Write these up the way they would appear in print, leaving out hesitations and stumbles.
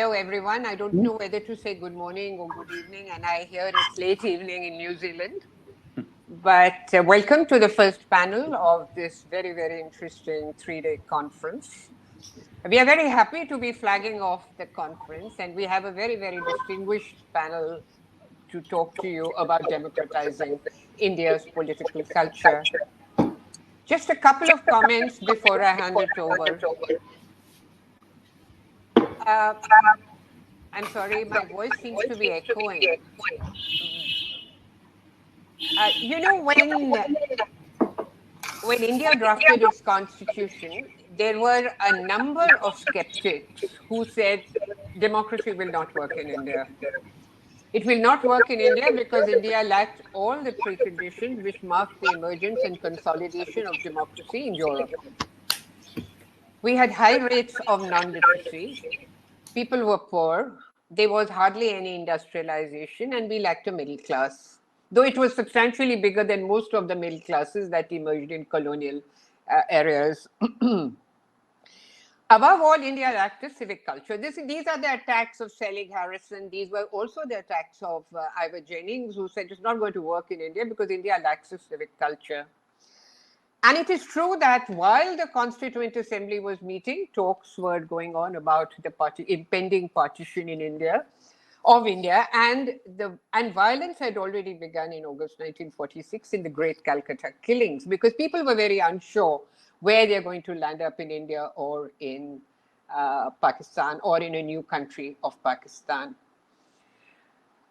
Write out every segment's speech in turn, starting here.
hello everyone. I don't know whether to say good morning or good evening, and I hear it's late evening in New Zealand. But welcome to the first panel of this very, very interesting 3-day conference. We are very happy to be flagging off the conference, and we have a very, very distinguished panel to talk to you about democratizing India's political culture. Just a couple of comments before I hand it over. I'm sorry, my voice seems to be echoing. When India drafted its constitution, there were a number of skeptics who said democracy will not work in India. It will not work in India because India lacked all the preconditions which marked the emergence and consolidation of democracy in Europe. We had high rates of non-literacy. People were poor. There was hardly any industrialization, and we lacked a middle class, though it was substantially bigger than most of the middle classes that emerged in colonial areas. Above all, India lacked a civic culture. These are the attacks of Selig Harrison. These were also the attacks of Ivor Jennings, who said it's not going to work in India because India lacks a civic culture. And it is true that while the Constituent Assembly was meeting, talks were going on about the impending partition in India, and violence had already begun in August 1946 in the Great Calcutta killings, because people were very unsure where they're going to land up in India or in Pakistan or in a new country of Pakistan.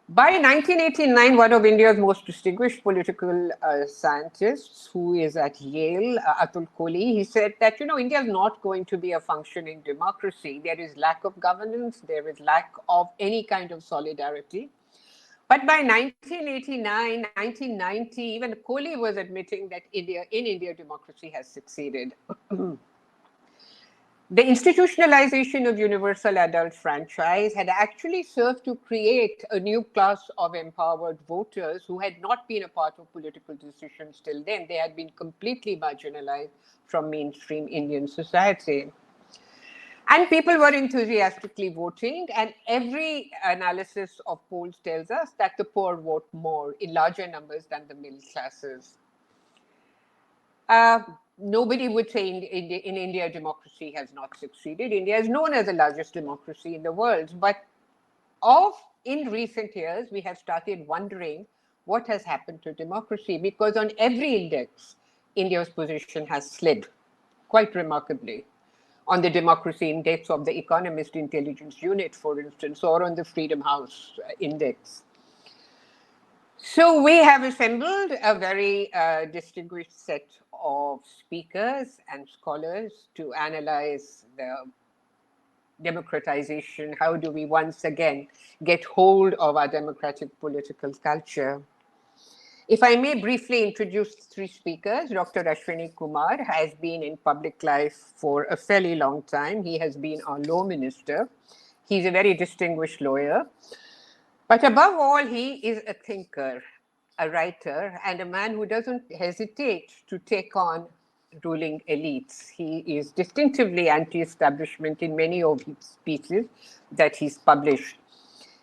By 1989, one of India's most distinguished political scientists, who is at Yale, Atul Kohli, he said that, India is not going to be a functioning democracy. There is lack of governance. There is lack of any kind of solidarity. But by 1989, 1990, even Kohli was admitting that in India, democracy has succeeded. The institutionalization of universal adult franchise had actually served to create a new class of empowered voters who had not been a part of political decisions till then. They had been completely marginalized from mainstream Indian society. And people were enthusiastically voting, and every analysis of polls tells us that the poor vote more in larger numbers than the middle classes. Nobody would say in India democracy has not succeeded. India is known as the largest democracy in the world, but in recent years, we have started wondering what has happened to democracy, because on every index, India's position has slid quite remarkably. On the democracy index of the Economist Intelligence Unit, for instance, or on the Freedom House index. So we have assembled a very distinguished set of speakers and scholars to analyze the democratization. How do we once again get hold of our democratic political culture? If I may briefly introduce 3 speakers, Dr. Ashwani Kumar has been in public life for a fairly long time. He has been our law minister. He's a very distinguished lawyer. But above all, he is a thinker, a writer, and a man who doesn't hesitate to take on ruling elites. He is distinctively anti-establishment in many of his pieces that he's published.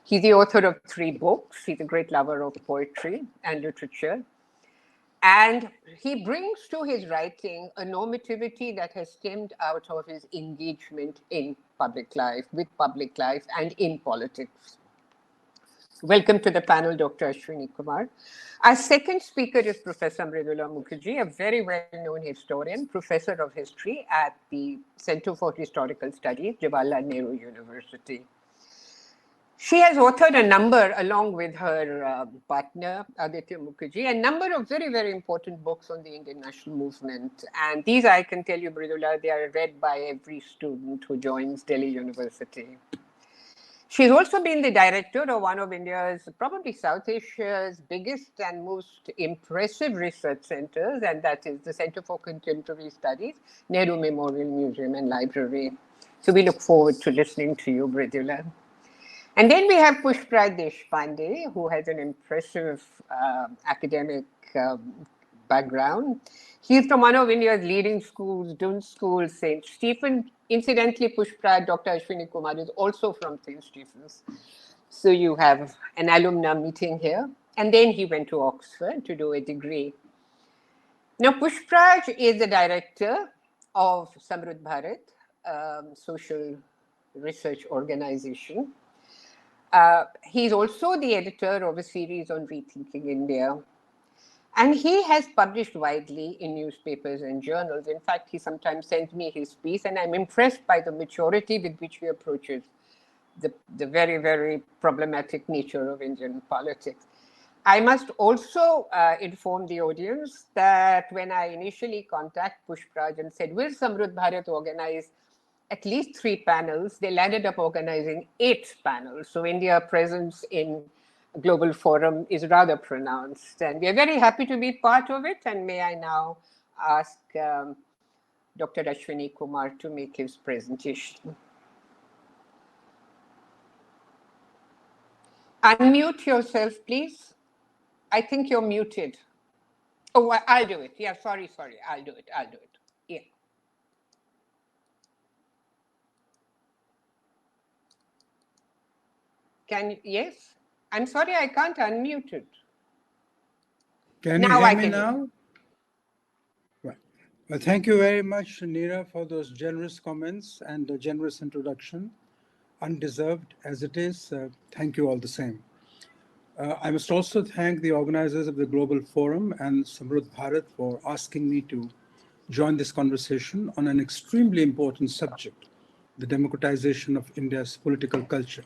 He's the author of 3 books. He's a great lover of poetry and literature. And he brings to his writing a normativity that has stemmed out of his engagement in public life, with public life, and in politics. Welcome to the panel, Dr. Ashwani Kumar. Our second speaker is Professor Mridula Mukherjee, a very well-known historian, professor of history at the Center for Historical Studies, Jawaharlal Nehru University. She has authored a number, along with her partner, Aditya Mukherjee, a number of very, very important books on the Indian national movement. And these, I can tell you, Mridula, they are read by every student who joins Delhi University. She's also been the director of one of India's, probably South Asia's biggest and most impressive research centers, and that is the Center for Contemporary Studies, Nehru Memorial Museum and Library. So we look forward to listening to you, Mridula. And then we have Pushparaj Deshpande, who has an impressive academic background. He's from one of India's leading schools, Dun School, St. Stephen. Incidentally, Pushparaj, Dr. Ashwani Kumar is also from St. Stephen's. So you have an alumni meeting here. And then he went to Oxford to do a degree. Now, Pushparaj is the director of Samruddha Bharat, social research organization. He's also the editor of a series on Rethinking India. And he has published widely in newspapers and journals. In fact, he sometimes sends me his piece, and I'm impressed by the maturity with which he approaches the very, very problematic nature of Indian politics. I must also inform the audience that when I initially contacted Pushparaj and said, will Samruddha Bharat organize at least 3 panels, they landed up organizing 8 panels. So India's presence in global forum is rather pronounced. And we are very happy to be part of it. And may I now ask Dr. Ashwani Kumar to make his presentation. Unmute yourself, please. I think you're muted. Oh, I'll do it. Yeah, sorry. I'll do it. Yeah. Yes? I'm sorry, I can't unmute it. Can you hear me now? Right. Well, thank you very much, Neera, for those generous comments and a generous introduction. Undeserved as it is, thank you all the same. I must also thank the organizers of the Global Forum and Samruddha Bharat for asking me to join this conversation on an extremely important subject, the democratization of India's political culture.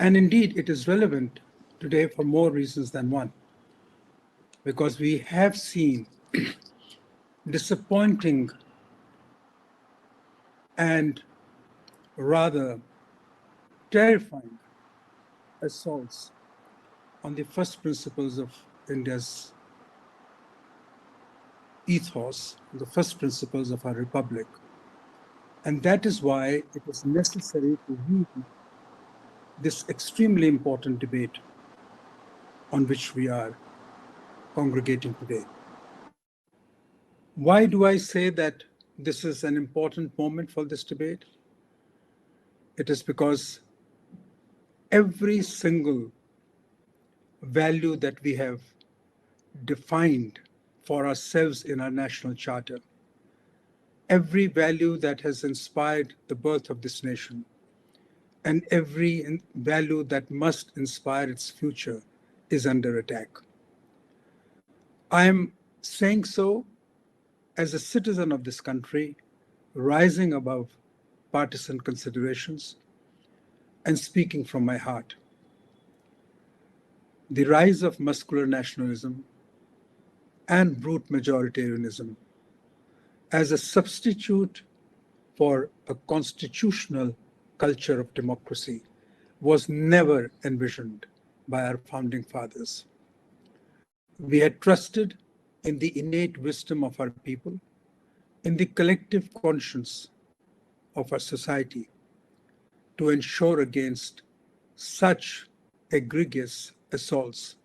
And indeed, it is relevant today for more reasons than one, because we have seen disappointing and rather terrifying assaults on the first principles of India's ethos, the first principles of our republic. And that is why it is necessary to lead this extremely important debate on which we are congregating today. Why do I say that this is an important moment for this debate? It is because every single value that we have defined for ourselves in our national charter, every value that has inspired the birth of this nation, and every value that must inspire its future is under attack. I am saying so as a citizen of this country, rising above partisan considerations and speaking from my heart. The rise of muscular nationalism and brute majoritarianism as a substitute for a constitutional culture of democracy was never envisioned by our founding fathers. We had trusted in the innate wisdom of our people, in the collective conscience of our society to ensure against such egregious assaults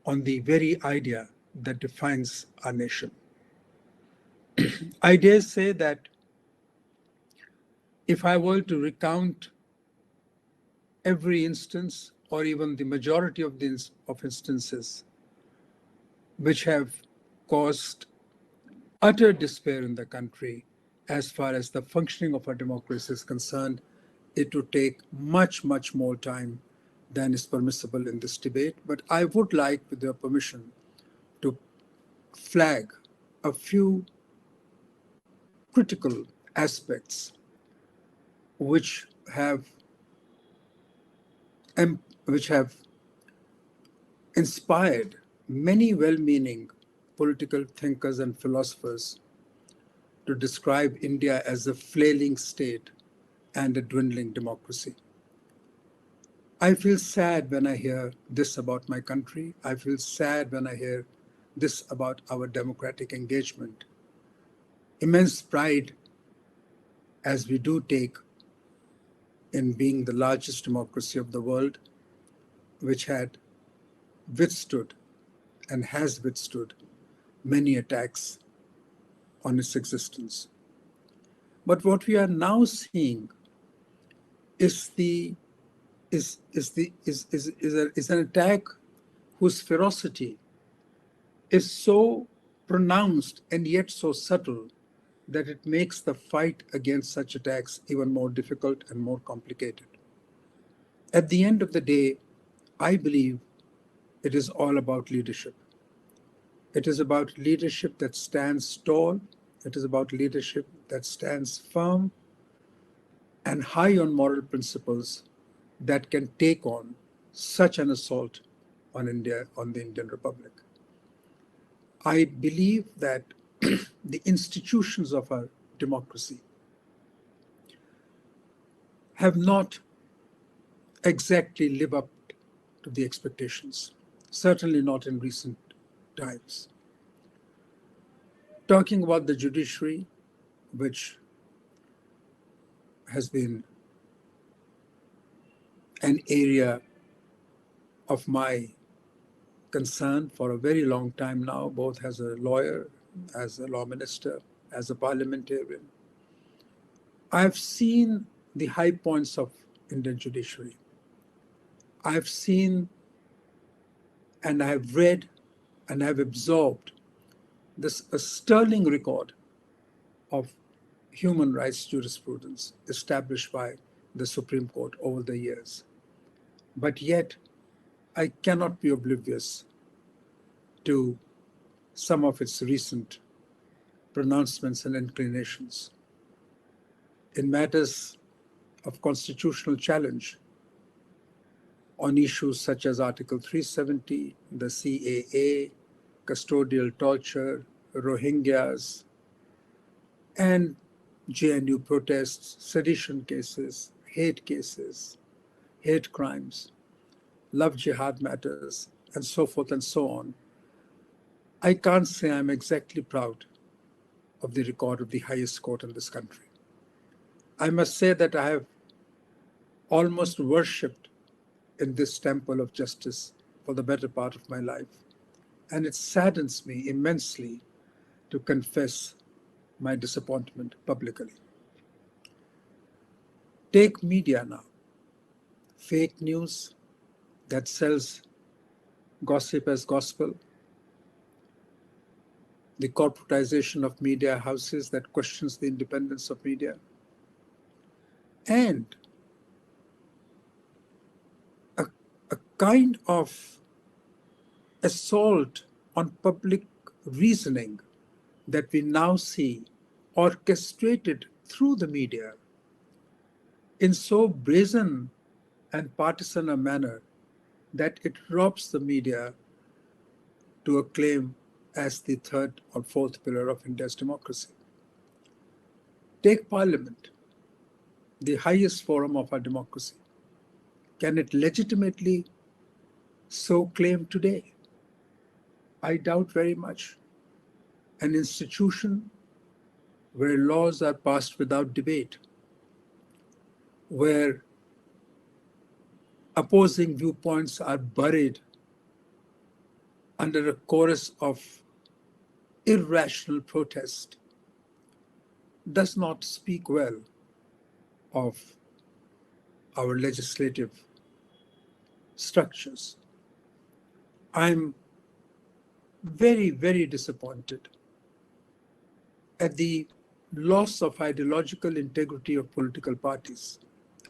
on the very idea that defines our nation. I dare say that if I were to recount every instance, or even the majority of instances which have caused utter despair in the country as far as the functioning of our democracy is concerned, it would take much, much more time than is permissible in this debate. But I would like, with your permission, to flag a few critical aspects which have inspired many well-meaning political thinkers and philosophers to describe India as a flailing state and a dwindling democracy. I feel sad when I hear this about my country. I feel sad when I hear this about our democratic engagement. Immense pride as we do take in being the largest democracy of the world, which had withstood and has withstood many attacks on its existence. But what we are now seeing is an attack whose ferocity is so pronounced and yet so subtle that it makes the fight against such attacks even more difficult and more complicated. At the end of the day, I believe it is all about leadership. It is about leadership that stands tall. It is about leadership that stands firm and high on moral principles that can take on such an assault on India, on the Indian Republic. I believe that the institutions of our democracy have not exactly lived up to the expectations, certainly not in recent times. Talking about the judiciary, which has been an area of my concern for a very long time now, both as a lawyer, as a law minister, as a parliamentarian. I've seen the high points of Indian judiciary. I've seen and I've read and I've absorbed this a sterling record of human rights jurisprudence established by the Supreme Court over the years. But yet, I cannot be oblivious to some of its recent pronouncements and inclinations. In matters of constitutional challenge on issues such as Article 370, the CAA, custodial torture, Rohingyas, and JNU protests, sedition cases, hate crimes, love jihad matters, and so forth and so on. I can't say I'm exactly proud of the record of the highest court in this country. I must say that I have almost worshipped in this temple of justice for the better part of my life. And it saddens me immensely to confess my disappointment publicly. Take media now. Fake news that sells gossip as gospel, the corporatization of media houses that questions the independence of media, and a, a kind of assault on public reasoning that we now see orchestrated through the media in so brazen and partisan a manner that it robs the media to a claim as the third or fourth pillar of India's democracy. Take Parliament, the highest forum of our democracy. Can it legitimately so claim today? I doubt very much. An institution where laws are passed without debate, where opposing viewpoints are buried under a chorus of irrational protest, does not speak well of our legislative structures. I'm very, very disappointed at the loss of ideological integrity of political parties.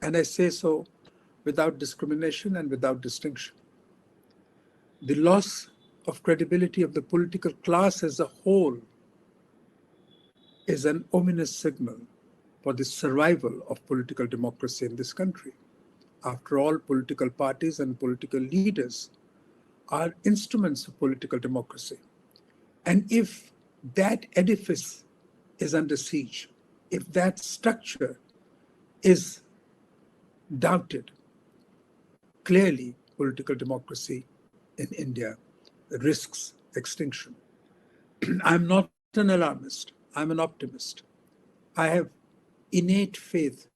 And I say so without discrimination and without distinction. The loss of credibility of the political class as a whole is an ominous signal for the survival of political democracy in this country. After all, political parties and political leaders are instruments of political democracy. And if that edifice is under siege, if that structure is doubted, clearly political democracy in India risks extinction. I'm not an alarmist, I'm an optimist. I have innate faith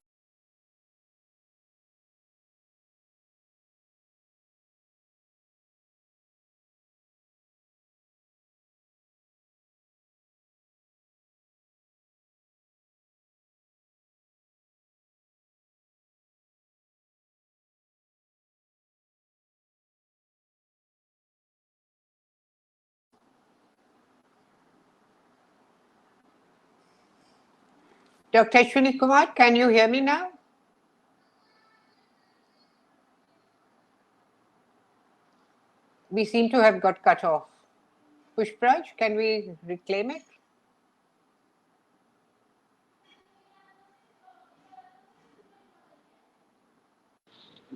Dr. Ashwani Kumar, can you hear me now? We seem to have got cut off. Pushparaj, can we reclaim it?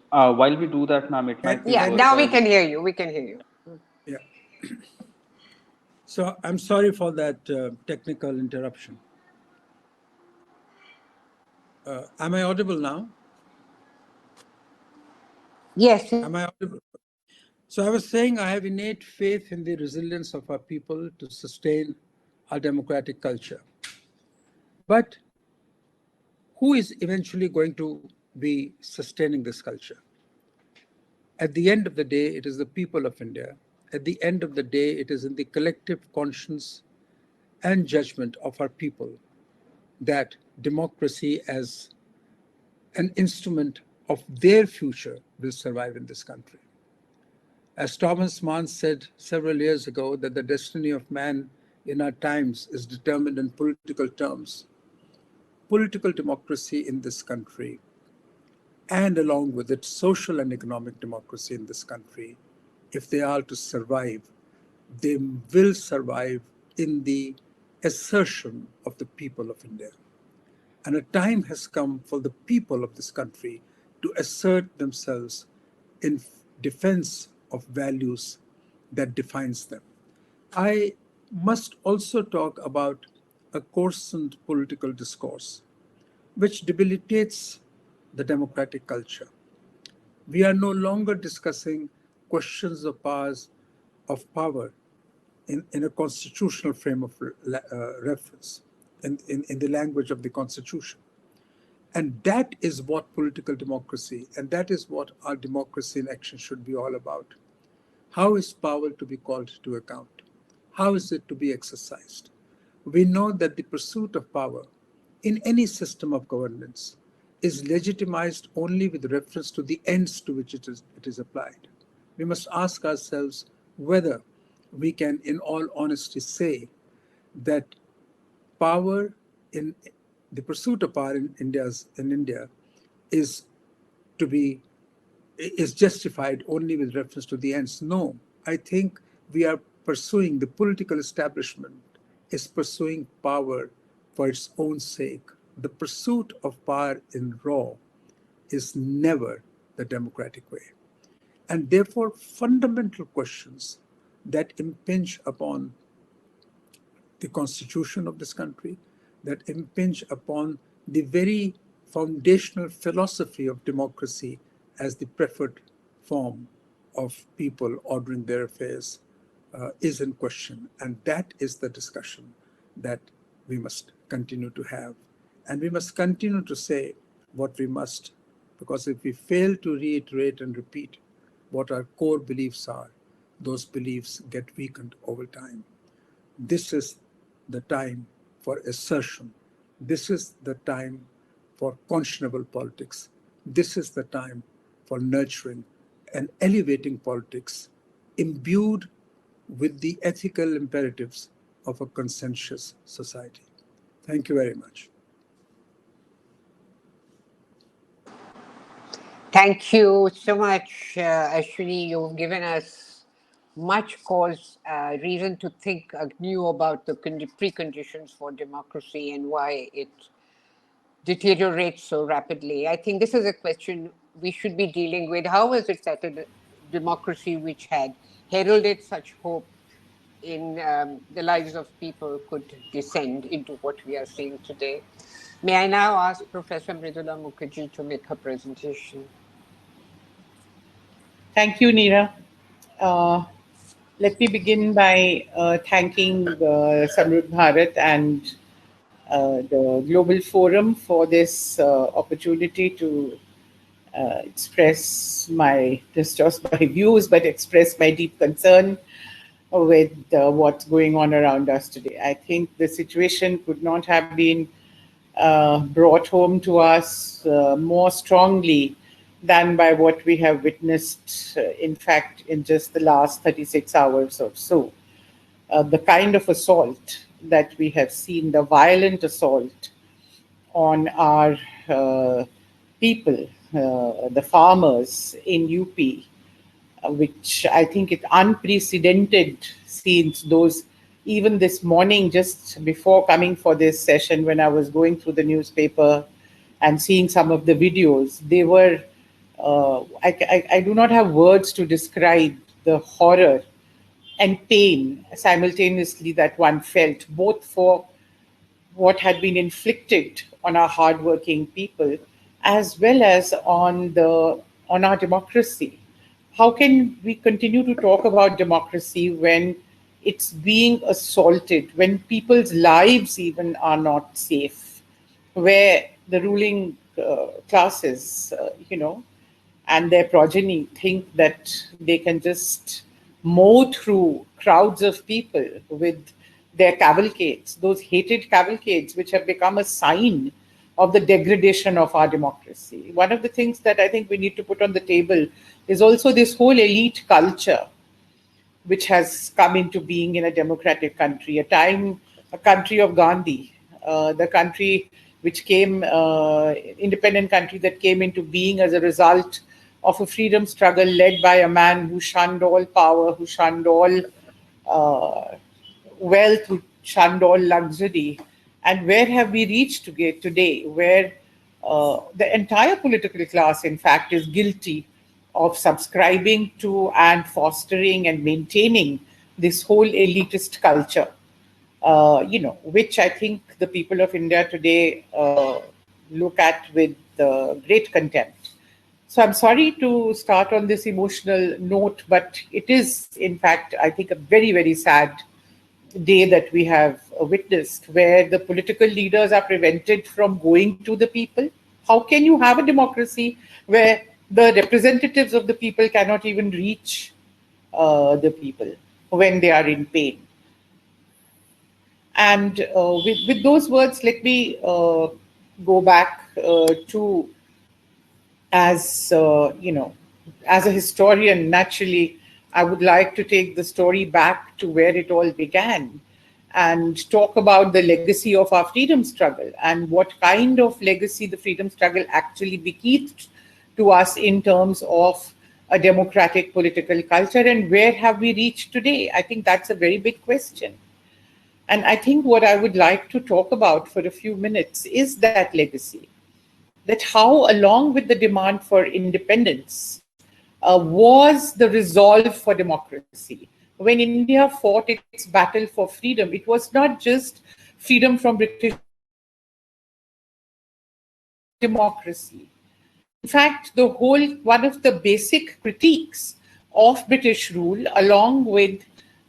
While we do that, ma'am, it might be Yeah, now we worthwhile. can hear you. We can hear you. Yeah. So I'm sorry for that technical interruption. Am I audible now? Yes. Am I audible? So I was saying I have innate faith in the resilience of our people to sustain our democratic culture. But who is eventually going to be sustaining this culture? At the end of the day, it is the people of India. At the end of the day, it is in the collective conscience and judgment of our people that democracy as an instrument of their future will survive in this country. As Thomas Mann said several years ago, that the destiny of man in our times is determined in political terms. Political democracy in this country, and along with it, social and economic democracy in this country, if they are to survive, they will survive in the assertion of the people of India. And a time has come for the people of this country to assert themselves in defense of values that defines them. I must also talk about a coarsened political discourse which debilitates the democratic culture. We are no longer discussing questions of power in a constitutional frame of reference, in the language of the Constitution. And that is what political democracy, and that is what our democracy in action should be all about. How is power to be called to account? How is it to be exercised? We know that the pursuit of power in any system of governance is legitimized only with reference to the ends to which it is applied. We must ask ourselves whether we can, in all honesty, say that power in the pursuit of power in India is to be is justified only with reference to the ends. No, I think we are pursuing, the political establishment is pursuing power for its own sake. The pursuit of power in raw is never the democratic way. And therefore, fundamental questions that impinge upon the constitution of this country, that impinge upon the very foundational philosophy of democracy as the preferred form of people ordering their affairs, is in question. And that is the discussion that we must continue to have. And we must continue to say what we must, because if we fail to reiterate and repeat what our core beliefs are, those beliefs get weakened over time. This is the time for assertion. This is the time for conscionable politics. This is the time for nurturing and elevating politics imbued with the ethical imperatives of a conscientious society. Thank you very much. Thank you so much, Ashwini. You've given us much cause, reason to think anew about the preconditions for democracy and why it deteriorates so rapidly. I think this is a question we should be dealing with. How is it that a democracy which had heralded such hope in the lives of people could descend into what we are seeing today? May I now ask Professor Mridula Mukherjee to make her presentation? Thank you, Neera. Uh, Let me begin by thanking Samruddha Bharat and the Global Forum for this opportunity to express just my views, but express my deep concern with what's going on around us today. I think the situation could not have been brought home to us more strongly than by what we have witnessed, in fact, in just the last 36 hours or so. The kind of assault that we have seen, the violent assault on our people, the farmers in UP, which I think it unprecedented since those, even this morning, just before coming for this session, when I was going through the newspaper and seeing some of the videos, they were, I do not have words to describe the horror and pain simultaneously that one felt, both for what had been inflicted on our hardworking people, as well as on our democracy. How can we continue to talk about democracy when it's being assaulted, when people's lives even are not safe, where the ruling classes, and their progeny think that they can just mow through crowds of people with their cavalcades, those hated cavalcades, which have become a sign of the degradation of our democracy. One of the things that I think we need to put on the table is also this whole elite culture, which has come into being in a democratic country, a country of Gandhi, the country which came, independent country that came into being as a result of a freedom struggle led by a man who shunned all power, who shunned all wealth, who shunned all luxury. And where have we reached today, where the entire political class, in fact, is guilty of subscribing to and fostering and maintaining this whole elitist culture, which I think the people of India today look at with great contempt. So I'm sorry to start on this emotional note, but it is, in fact, I think, a very, very sad day that we have witnessed, where the political leaders are prevented from going to the people. How can you have a democracy where the representatives of the people cannot even reach the people when they are in pain? And with those words, let me go back to, as as a historian, naturally, I would like to take the story back to where it all began and talk about the legacy of our freedom struggle and what kind of legacy the freedom struggle actually bequeathed to us in terms of a democratic political culture, and where have we reached today? I think that's a very big question. And I think what I would like to talk about for a few minutes is that legacy. That how, along with the demand for independence, was the resolve for democracy. When India fought its battle for freedom, it was not just freedom from British democracy. In fact, one of the basic critiques of British rule, along with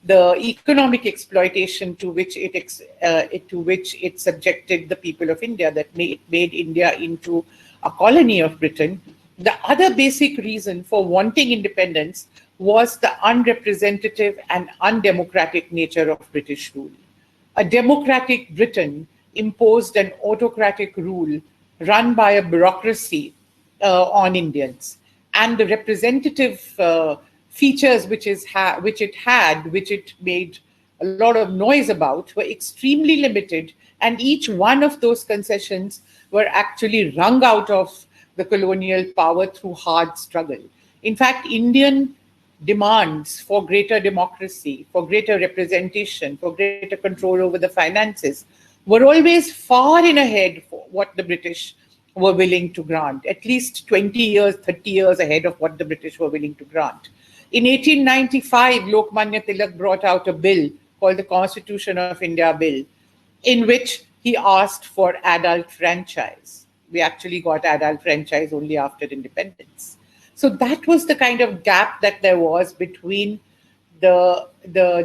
the economic exploitation to which it subjected the people of India, that made India into a colony of Britain. The other basic reason for wanting independence was the unrepresentative and undemocratic nature of British rule. A democratic Britain imposed an autocratic rule run by a bureaucracy on Indians, and the representative features which it made a lot of noise about were extremely limited, and each one of those concessions were actually wrung out of the colonial power through hard struggle. In fact, Indian demands for greater democracy, for greater representation, for greater control over the finances were always far in ahead for what the British were willing to grant, at least 20 years, 30 years ahead of what the British were willing to grant. In 1895, Lokmanya Tilak brought out a bill called the Constitution of India Bill, in which he asked for adult franchise. We actually got adult franchise only after independence. So that was the kind of gap that there was between the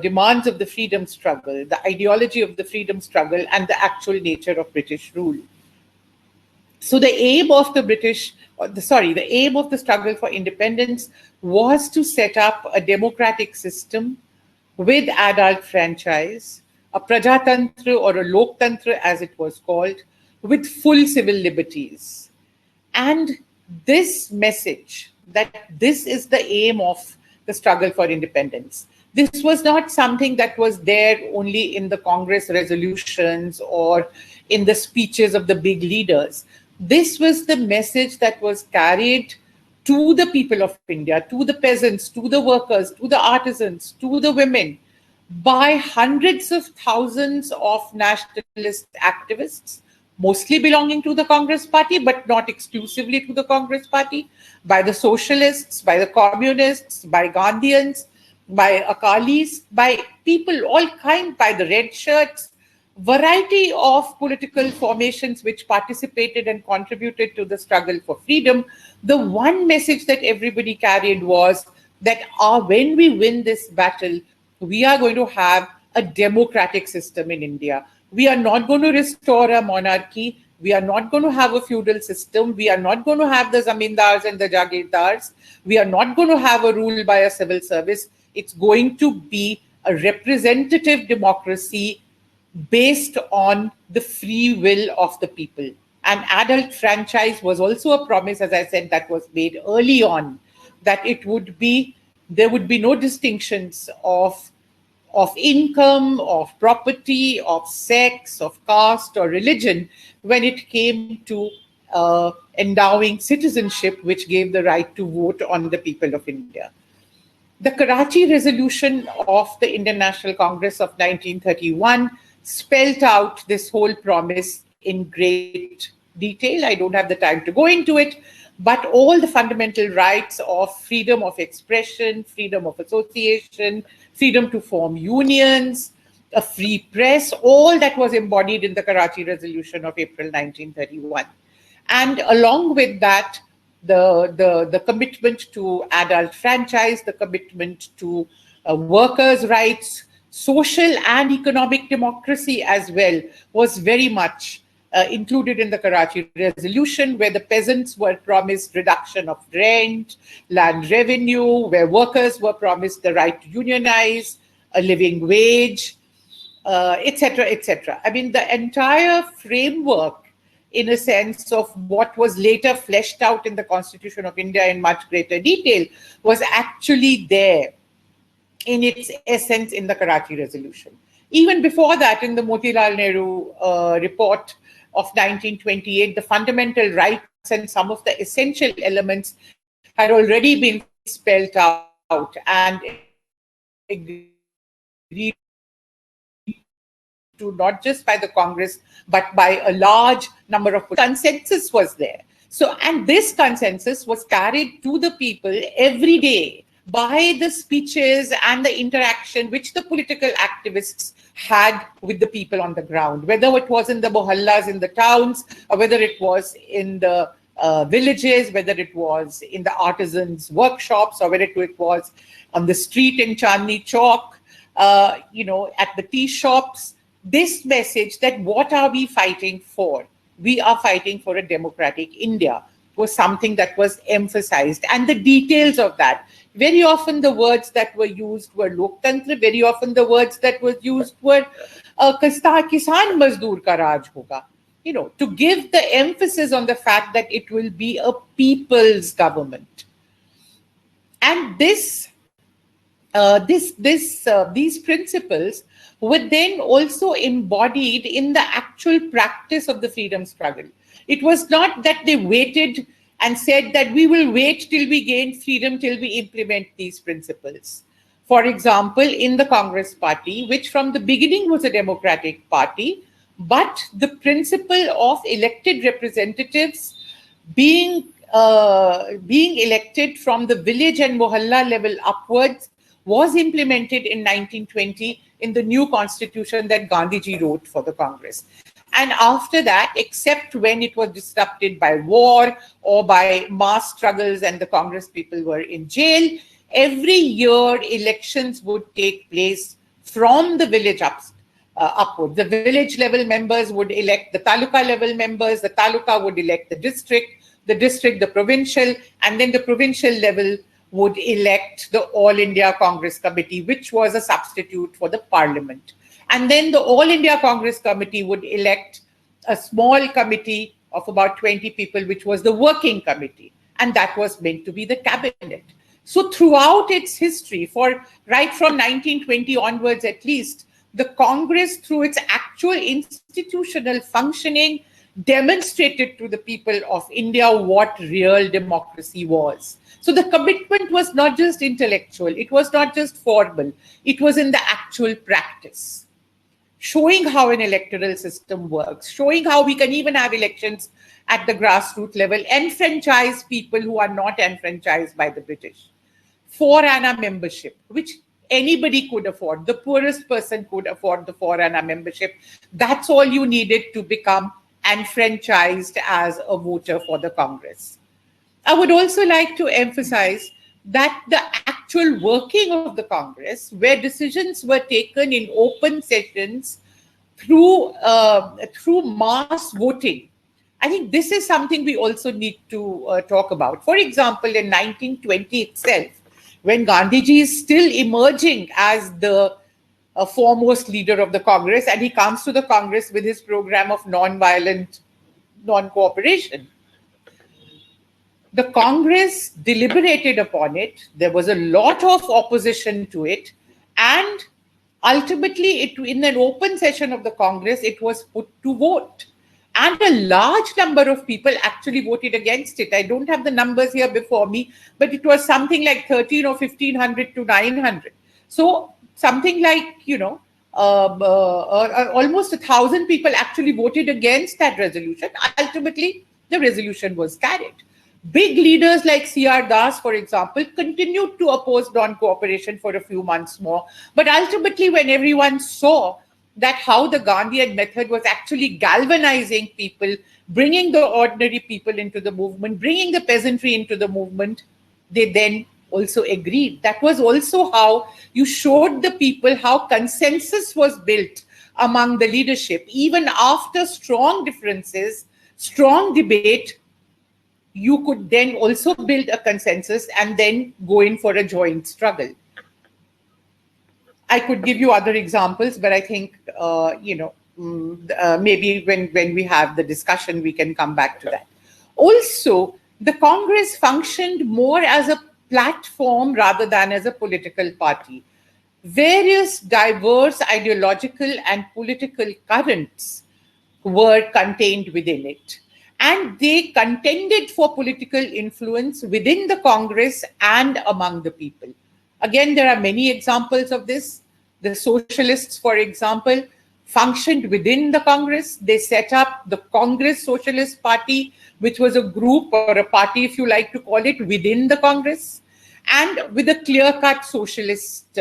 demands of the freedom struggle, the ideology of the freedom struggle, and the actual nature of British rule. So the aim of the aim of the struggle for independence was to set up a democratic system with adult franchise, a Prajatantra or a Loktantra as it was called, with full civil liberties. And this message, that this is the aim of the struggle for independence, This was not something that was there only in the Congress resolutions or in the speeches of the big leaders. This was the message that was carried to the people of India, to the peasants, to the workers, to the artisans, to the women, by hundreds of thousands of nationalist activists, mostly belonging to the Congress party, but not exclusively to the Congress party, by the socialists, by the communists, by Gandhians, by Akalis, by people, all kinds, by the red shirts, variety of political formations which participated and contributed to the struggle for freedom. The one message that everybody carried was that when we win this battle, we are going to have a democratic system in India. We are not going to restore a monarchy. We are not going to have a feudal system. We are not going to have the zamindars and the jagirdars. We are not going to have a rule by a civil service. It's going to be a representative democracy based on the free will of the people. And adult franchise was also a promise, as I said, that was made early on, that there would be no distinctions of income, of property, of sex, of caste or religion when it came to endowing citizenship, which gave the right to vote on the people of India. The Karachi resolution of the Indian National Congress of 1931 spelled out this whole promise in great detail. I don't have the time to go into it, but all the fundamental rights of freedom of expression, freedom of association, freedom to form unions, a free press, all that was embodied in the Karachi resolution of April 1931. And along with that, the commitment to adult franchise, the commitment to workers' rights, social and economic democracy as well, was very much included in the Karachi resolution, where the peasants were promised reduction of rent, land revenue, where workers were promised the right to unionize, a living wage, etc., etc. I mean, the entire framework, in a sense, of what was later fleshed out in the Constitution of India in much greater detail, was actually there in its essence in the Karachi resolution. Even before that, in the Motilal Nehru report of 1928, the fundamental rights and some of the essential elements had already been spelled out and agreed to, not just by the Congress, but by a large number of consensus was there. So, and this consensus was carried to the people every day by the speeches and the interaction which the political activists had with the people on the ground, whether it was in the mohallas in the towns, or whether it was in the villages, whether it was in the artisans' workshops, or whether it was on the street in Chandni Chowk, at the tea shops. This message that what are we fighting for? We are fighting for a democratic India was something that was emphasized. And the details of that, very often the words that were used were Loktantra, very often the words that were used were Kisan Mazdoor ka Raj hoga. To give the emphasis on the fact that it will be a people's government. And these principles were then also embodied in the actual practice of the freedom struggle. It was not that they waited and said that we will wait till we gain freedom, till we implement these principles. For example, in the Congress party, which from the beginning was a democratic party, but the principle of elected representatives being elected from the village and mohalla level upwards was implemented in 1920 in the new constitution that Gandhiji wrote for the Congress. And after that, except when it was disrupted by war or by mass struggles and the Congress people were in jail, every year elections would take place from the village upward. The village level members would elect the taluka level members, the taluka would elect the district, the provincial, and then the provincial level would elect the All India Congress Committee, which was a substitute for the parliament. And then the All India Congress Committee would elect a small committee of about 20 people, which was the working committee. And that was meant to be the cabinet. So throughout its history, right from 1920 onwards at least, the Congress, through its actual institutional functioning, demonstrated to the people of India what real democracy was. So the commitment was not just intellectual, it was not just formal, it was in the actual practice, showing how an electoral system works, showing how we can even have elections at the grassroots level, enfranchise people who are not enfranchised by the British, 4-anna membership, which anybody could afford. The poorest person could afford the 4-anna membership. That's all you needed to become enfranchised as a voter for the Congress. I would also like to emphasize that the actual working of the Congress, where decisions were taken in open sessions through mass voting, I think this is something we also need to talk about. For example, in 1920 itself, when Gandhiji is still emerging as the foremost leader of the Congress, and he comes to the Congress with his program of non-violent non-cooperation, the Congress deliberated upon it. There was a lot of opposition to it. And ultimately, in an open session of the Congress, it was put to vote. And a large number of people actually voted against it. I don't have the numbers here before me, but it was something like 13 or 1500 to 900. So something like, almost 1,000 people actually voted against that resolution. Ultimately, the resolution was carried. Big leaders like C.R. Das, for example, continued to oppose non-cooperation for a few months more. But ultimately, when everyone saw that how the Gandhian method was actually galvanizing people, bringing the ordinary people into the movement, bringing the peasantry into the movement, they then also agreed. That was also how you showed the people how consensus was built among the leadership. Even after strong differences, strong debate, you could then also build a consensus and then go in for a joint struggle. I could give you other examples, but I think, maybe when we have the discussion, we can come back to that. Also, the Congress functioned more as a platform rather than as a political party. Various diverse ideological and political currents were contained within it. And they contended for political influence within the Congress and among the people. Again, there are many examples of this. The socialists, for example, functioned within the Congress. They set up the Congress Socialist Party, which was a group or a party, if you like to call it, within the Congress, and with a clear-cut socialist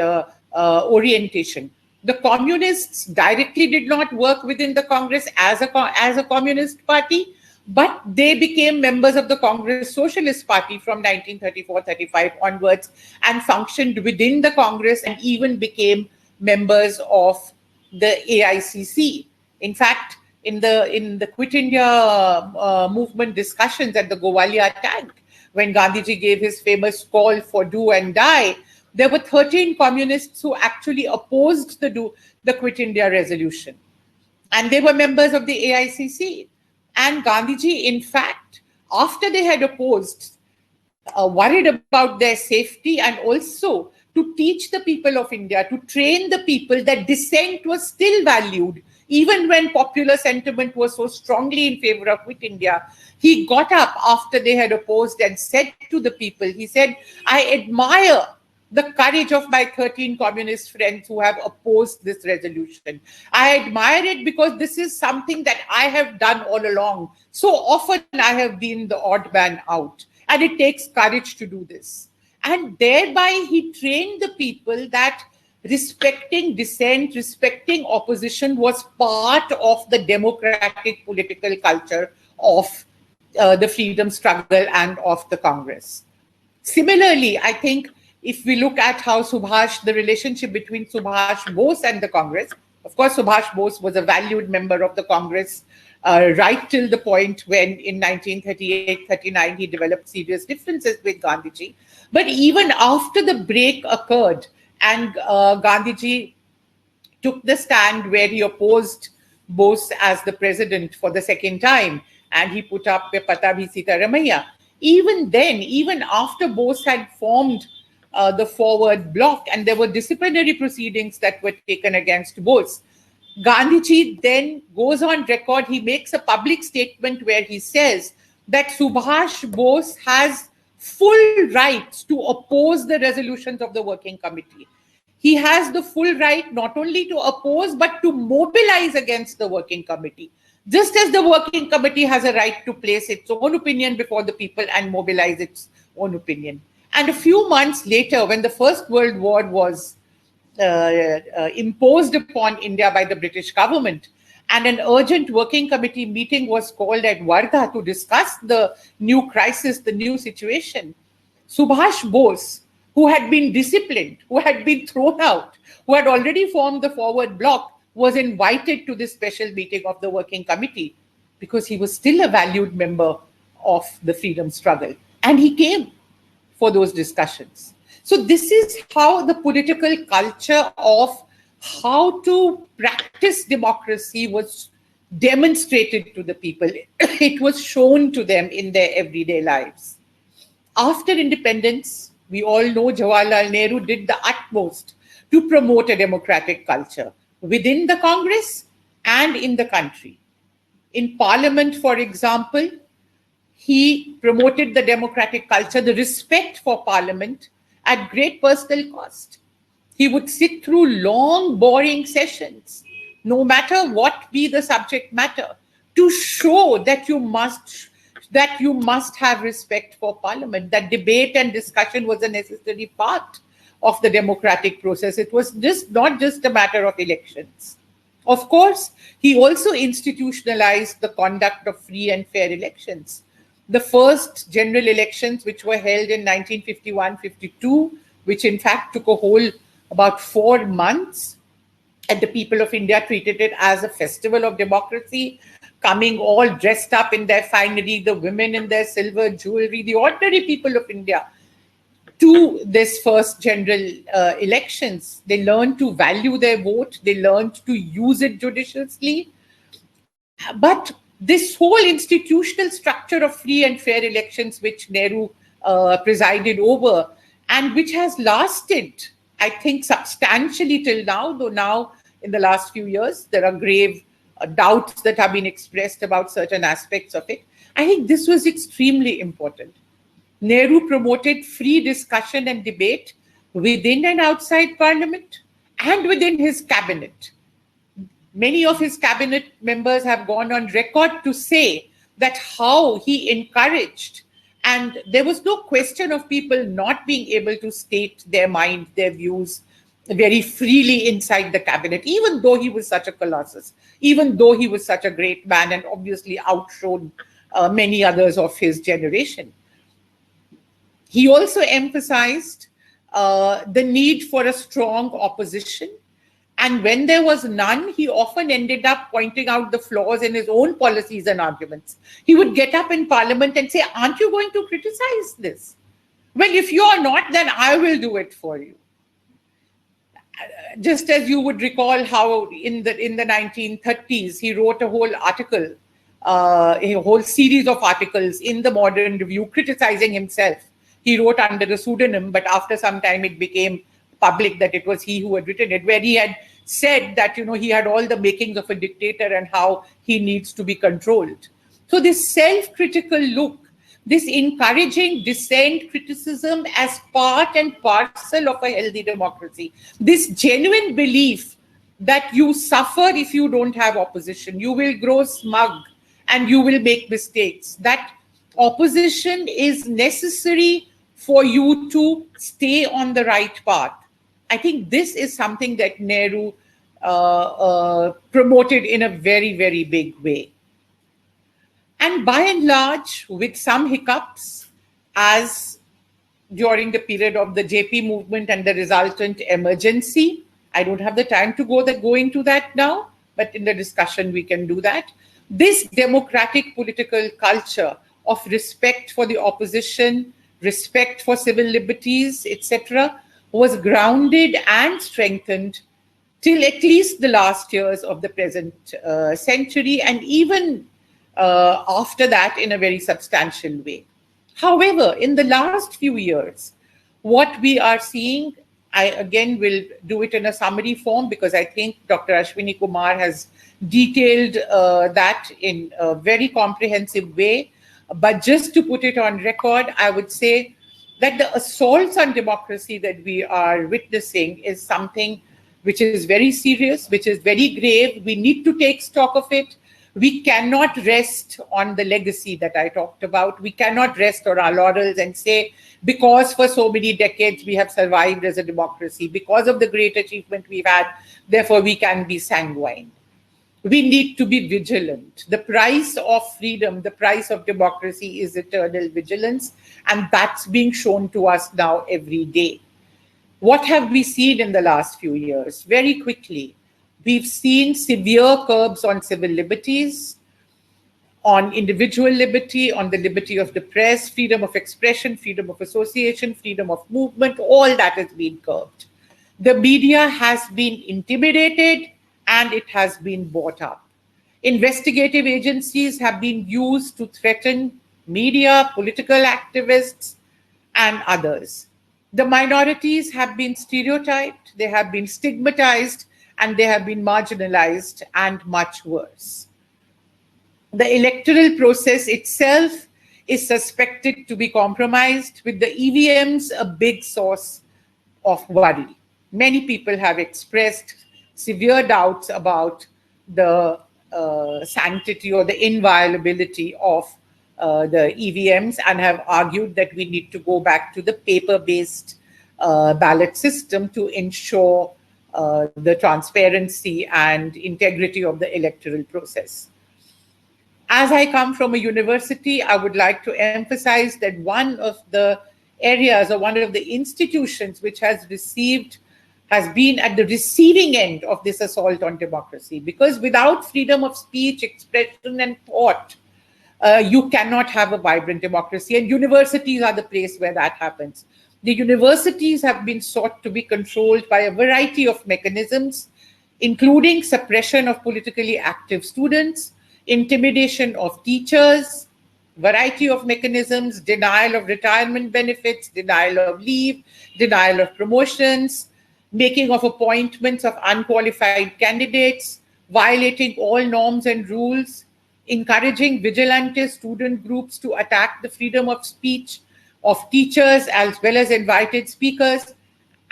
orientation. The communists directly did not work within the Congress as a communist party, but they became members of the Congress Socialist Party from 1934-35 onwards and functioned within the Congress and even became members of the AICC. In fact, in the Quit India movement discussions at the Gowalia tank, when Gandhiji gave his famous call for do and die, there were 13 communists who actually opposed the Quit India resolution. And they were members of the AICC. And Gandhiji, in fact, after they had opposed, worried about their safety and also to teach the people of India, to train the people that dissent was still valued, even when popular sentiment was so strongly in favor of Quit India. He got up after they had opposed and said to the people, he said, I admire the courage of my 13 communist friends who have opposed this resolution. I admire it because this is something that I have done all along. So often I have been the odd man out, and it takes courage to do this. And thereby he trained the people that respecting dissent, respecting opposition was part of the democratic political culture of the freedom struggle and of the Congress. Similarly, I think if we look at how the relationship between Subhash Bose and the Congress, of course, Subhash Bose was a valued member of the Congress right till the point when in 1938-39 he developed serious differences with Gandhiji. But even after the break occurred and Gandhiji took the stand where he opposed Bose as the president for the second time, and he put up Patabhi Sitaramaiah, even then, even after Bose had formed the forward bloc, and there were disciplinary proceedings that were taken against Bose. Gandhiji then goes on record, he makes a public statement where he says that Subhash Bose has full rights to oppose the resolutions of the working committee. He has the full right not only to oppose, but to mobilize against the working committee. Just as the working committee has a right to place its own opinion before the people and mobilize its own opinion. And a few months later, when the First World War was imposed upon India by the British government, and an urgent working committee meeting was called at Wardha to discuss the new crisis, the new situation, Subhash Bose, who had been disciplined, who had been thrown out, who had already formed the forward bloc, was invited to this special meeting of the working committee because he was still a valued member of the freedom struggle. And he came for those discussions. So this is how the political culture of how to practice democracy was demonstrated to the people. It was shown to them in their everyday lives. After independence, we all know Jawaharlal Nehru did the utmost to promote a democratic culture within the Congress and in the country. In Parliament, for example, he promoted the democratic culture, the respect for Parliament at great personal cost. He would sit through long, boring sessions, no matter what be the subject matter, to show that you must have respect for Parliament, that debate and discussion was a necessary part of the democratic process. It was not just a matter of elections. Of course, he also institutionalized the conduct of free and fair elections. The first general elections, which were held in 1951-52, which in fact took a whole about 4 months, and the people of India treated it as a festival of democracy, coming all dressed up in their finery, the women in their silver jewelry, the ordinary people of India, to this first general elections. They learned to value their vote, they learned to use it judiciously. But this whole institutional structure of free and fair elections, which Nehru presided over, and which has lasted, I think, substantially till now, though now in the last few years, there are grave doubts that have been expressed about certain aspects of it. I think this was extremely important. Nehru promoted free discussion and debate within and outside Parliament and within his cabinet. Many of his cabinet members have gone on record to say that how he encouraged, and there was no question of people not being able to state their mind, their views very freely inside the cabinet, even though he was such a colossus, even though he was such a great man and obviously outshone many others of his generation. He also emphasized the need for a strong opposition. And when there was none, he often ended up pointing out the flaws in his own policies and arguments. He would get up in Parliament and say, "Aren't you going to criticize this?" Well, if you are not, then I will do it for you. Just as you would recall how in the 1930s, he wrote a whole article, a whole series of articles in the Modern Review criticizing himself. He wrote under a pseudonym, but after some time it became public that it was he who had written it, where he had said that, he had all the makings of a dictator and how he needs to be controlled. So this self-critical look, this encouraging dissent, criticism as part and parcel of a healthy democracy, this genuine belief that you suffer if you don't have opposition, you will grow smug and you will make mistakes, that opposition is necessary for you to stay on the right path. I think this is something that Nehru promoted in a very, very big way. And by and large, with some hiccups, as during the period of the JP movement and the resultant emergency, I don't have the time to go into that now, but in the discussion we can do that. This democratic political culture of respect for the opposition, respect for civil liberties, etc., was grounded and strengthened till at least the last years of the present century, and even after that in a very substantial way. However, in the last few years, What we are seeing, I again will do it in a summary form because I think Dr. Ashwani Kumar has detailed that in a very comprehensive way. But just to put it on record, I would say that the assaults on democracy that we are witnessing is something which is very serious, which is very grave. We need to take stock of it. We cannot rest on the legacy that I talked about. We cannot rest on our laurels and say, because for so many decades we have survived as a democracy, because of the great achievement we've had, therefore we can be sanguine. We need to be vigilant. The price of freedom, the price of democracy is eternal vigilance, and that's being shown to us now every day. What have we seen in the last few years? Very quickly, we've seen severe curbs on civil liberties, on individual liberty, on the liberty of the press, freedom of expression, freedom of association, freedom of movement, all that has been curbed. The media has been intimidated and it has been bought up. Investigative agencies have been used to threaten media, political activists, and others. The minorities have been stereotyped, they have been stigmatized, and they have been marginalized, and much worse. The electoral process itself is suspected to be compromised, with the EVMs a big source of worry. Many people have expressed severe doubts about the sanctity or the inviolability of the EVMs and have argued that we need to go back to the paper-based ballot system to ensure the transparency and integrity of the electoral process. As I come from a university, I would like to emphasize that one of the areas or one of the institutions which has been at the receiving end of this assault on democracy, because without freedom of speech, expression, and thought, you cannot have a vibrant democracy, and universities are the place where that happens. The universities have been sought to be controlled by a variety of mechanisms, including suppression of politically active students, intimidation of teachers, variety of mechanisms, denial of retirement benefits, denial of leave, denial of promotions, making of appointments of unqualified candidates, violating all norms and rules, encouraging vigilante student groups to attack the freedom of speech of teachers as well as invited speakers,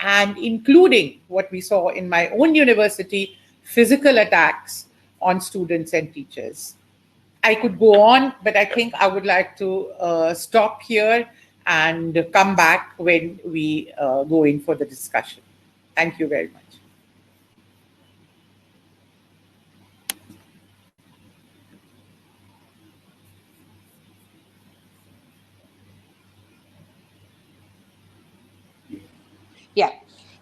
and including what we saw in my own university, physical attacks on students and teachers. I could go on, but I think I would like to stop here and come back when we go in for the discussion. Thank you very much. Yeah,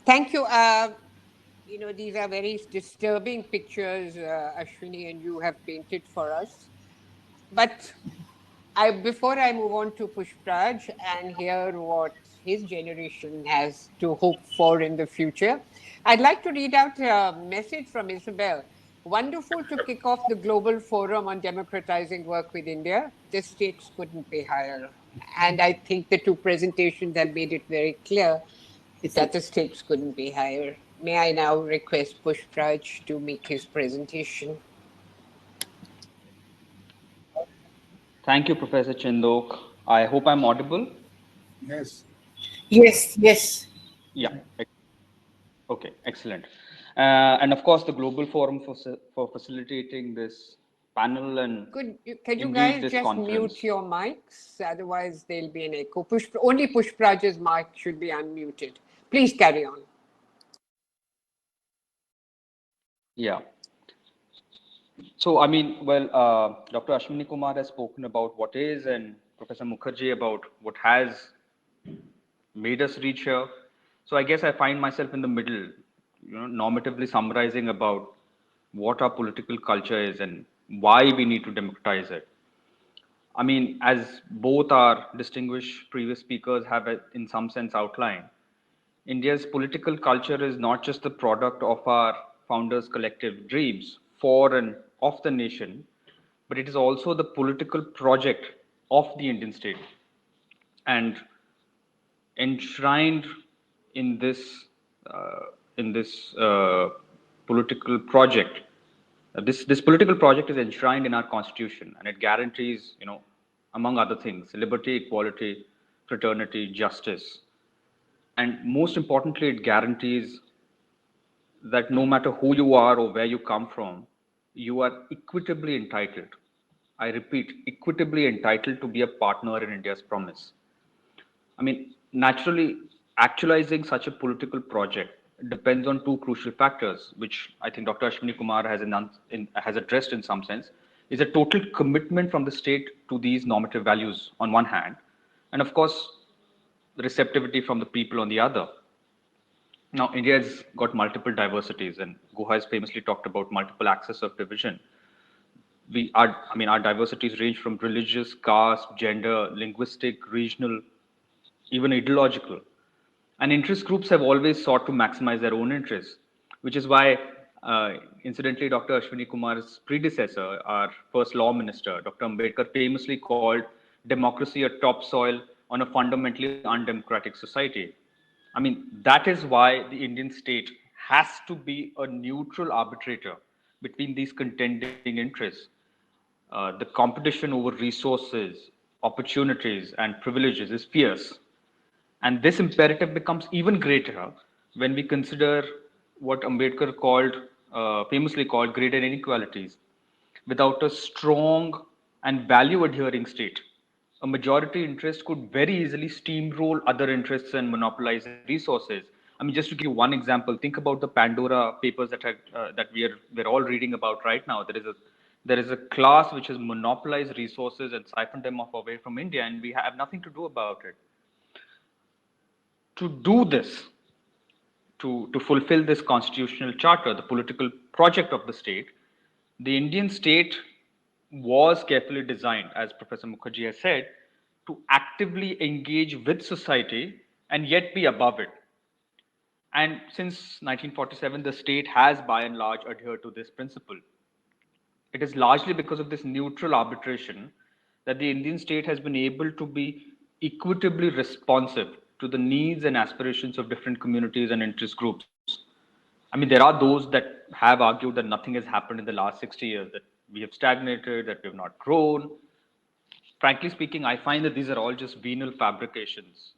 thank you. These are very disturbing pictures, Ashwini, and you have painted for us. But before I move on to Pushpraj and hear what his generation has to hope for in the future, I'd like to read out a message from Isabel. Wonderful to kick off the Global Forum on Democratizing Work with India. The stakes couldn't be higher. And I think the two presentations have made it very clear that the stakes couldn't be higher. May I now request Pushpraj to make his presentation? Thank you, Professor Chandoke. I hope I'm audible. Yes. Yes, yes. Yeah. Okay, excellent. And of course, the Global Forum for facilitating this panel and Can you indeed guys this just conference. mute your mics? Otherwise, there'll be an echo. Only Pushpraj's mic should be unmuted. Please carry on. Yeah. So, I mean, well, Dr. Ashwani Kumar has spoken about what is, and Professor Mukherjee about what has made us reach here. So I guess I find myself in the middle, normatively summarizing about what our political culture is and why we need to democratize it. I mean, as both our distinguished previous speakers have in some sense outlined, India's political culture is not just the product of our founders' collective dreams for and of the nation, but it is also the political project of the Indian state. And enshrined in this political project. This political project is enshrined in our constitution, and it guarantees, among other things, liberty, equality, fraternity, justice, and most importantly, it guarantees that no matter who you are or where you come from, you are equitably entitled. I repeat, equitably entitled to be a partner in India's promise. I mean, naturally, actualizing such a political project depends on two crucial factors, which I think Dr. Ashwani Kumar has addressed in some sense, is a total commitment from the state to these normative values on one hand, and of course, receptivity from the people on the other. Now, India has got multiple diversities, and Guha has famously talked about multiple axes of division. Our diversities range from religious, caste, gender, linguistic, regional, even ideological. And interest groups have always sought to maximize their own interests, which is why, incidentally, Dr. Ashwani Kumar's predecessor, our first law minister, Dr. Ambedkar, famously called democracy a topsoil on a fundamentally undemocratic society. I mean, that is why the Indian state has to be a neutral arbitrator between these contending interests. The competition over resources, opportunities, and privileges is fierce. And this imperative becomes even greater when we consider what Ambedkar famously called greater inequalities. Without a strong and value adhering state, a majority interest could very easily steamroll other interests and monopolize resources. I mean, just to give you one example, think about the Pandora papers that we're all reading about right now. There is a class which has monopolized resources and siphoned them off away from India, and we have nothing to do about it. To do this, to fulfill this constitutional charter, the political project of the state, the Indian state was carefully designed, as Professor Mukherjee has said, to actively engage with society and yet be above it. And since 1947, the state has by and large adhered to this principle. It is largely because of this neutral arbitration that the Indian state has been able to be equitably responsive to the needs and aspirations of different communities and interest groups. I mean, there are those that have argued that nothing has happened in the last 60 years, that we have stagnated, that we have not grown. Frankly speaking, I find that these are all just venal fabrications.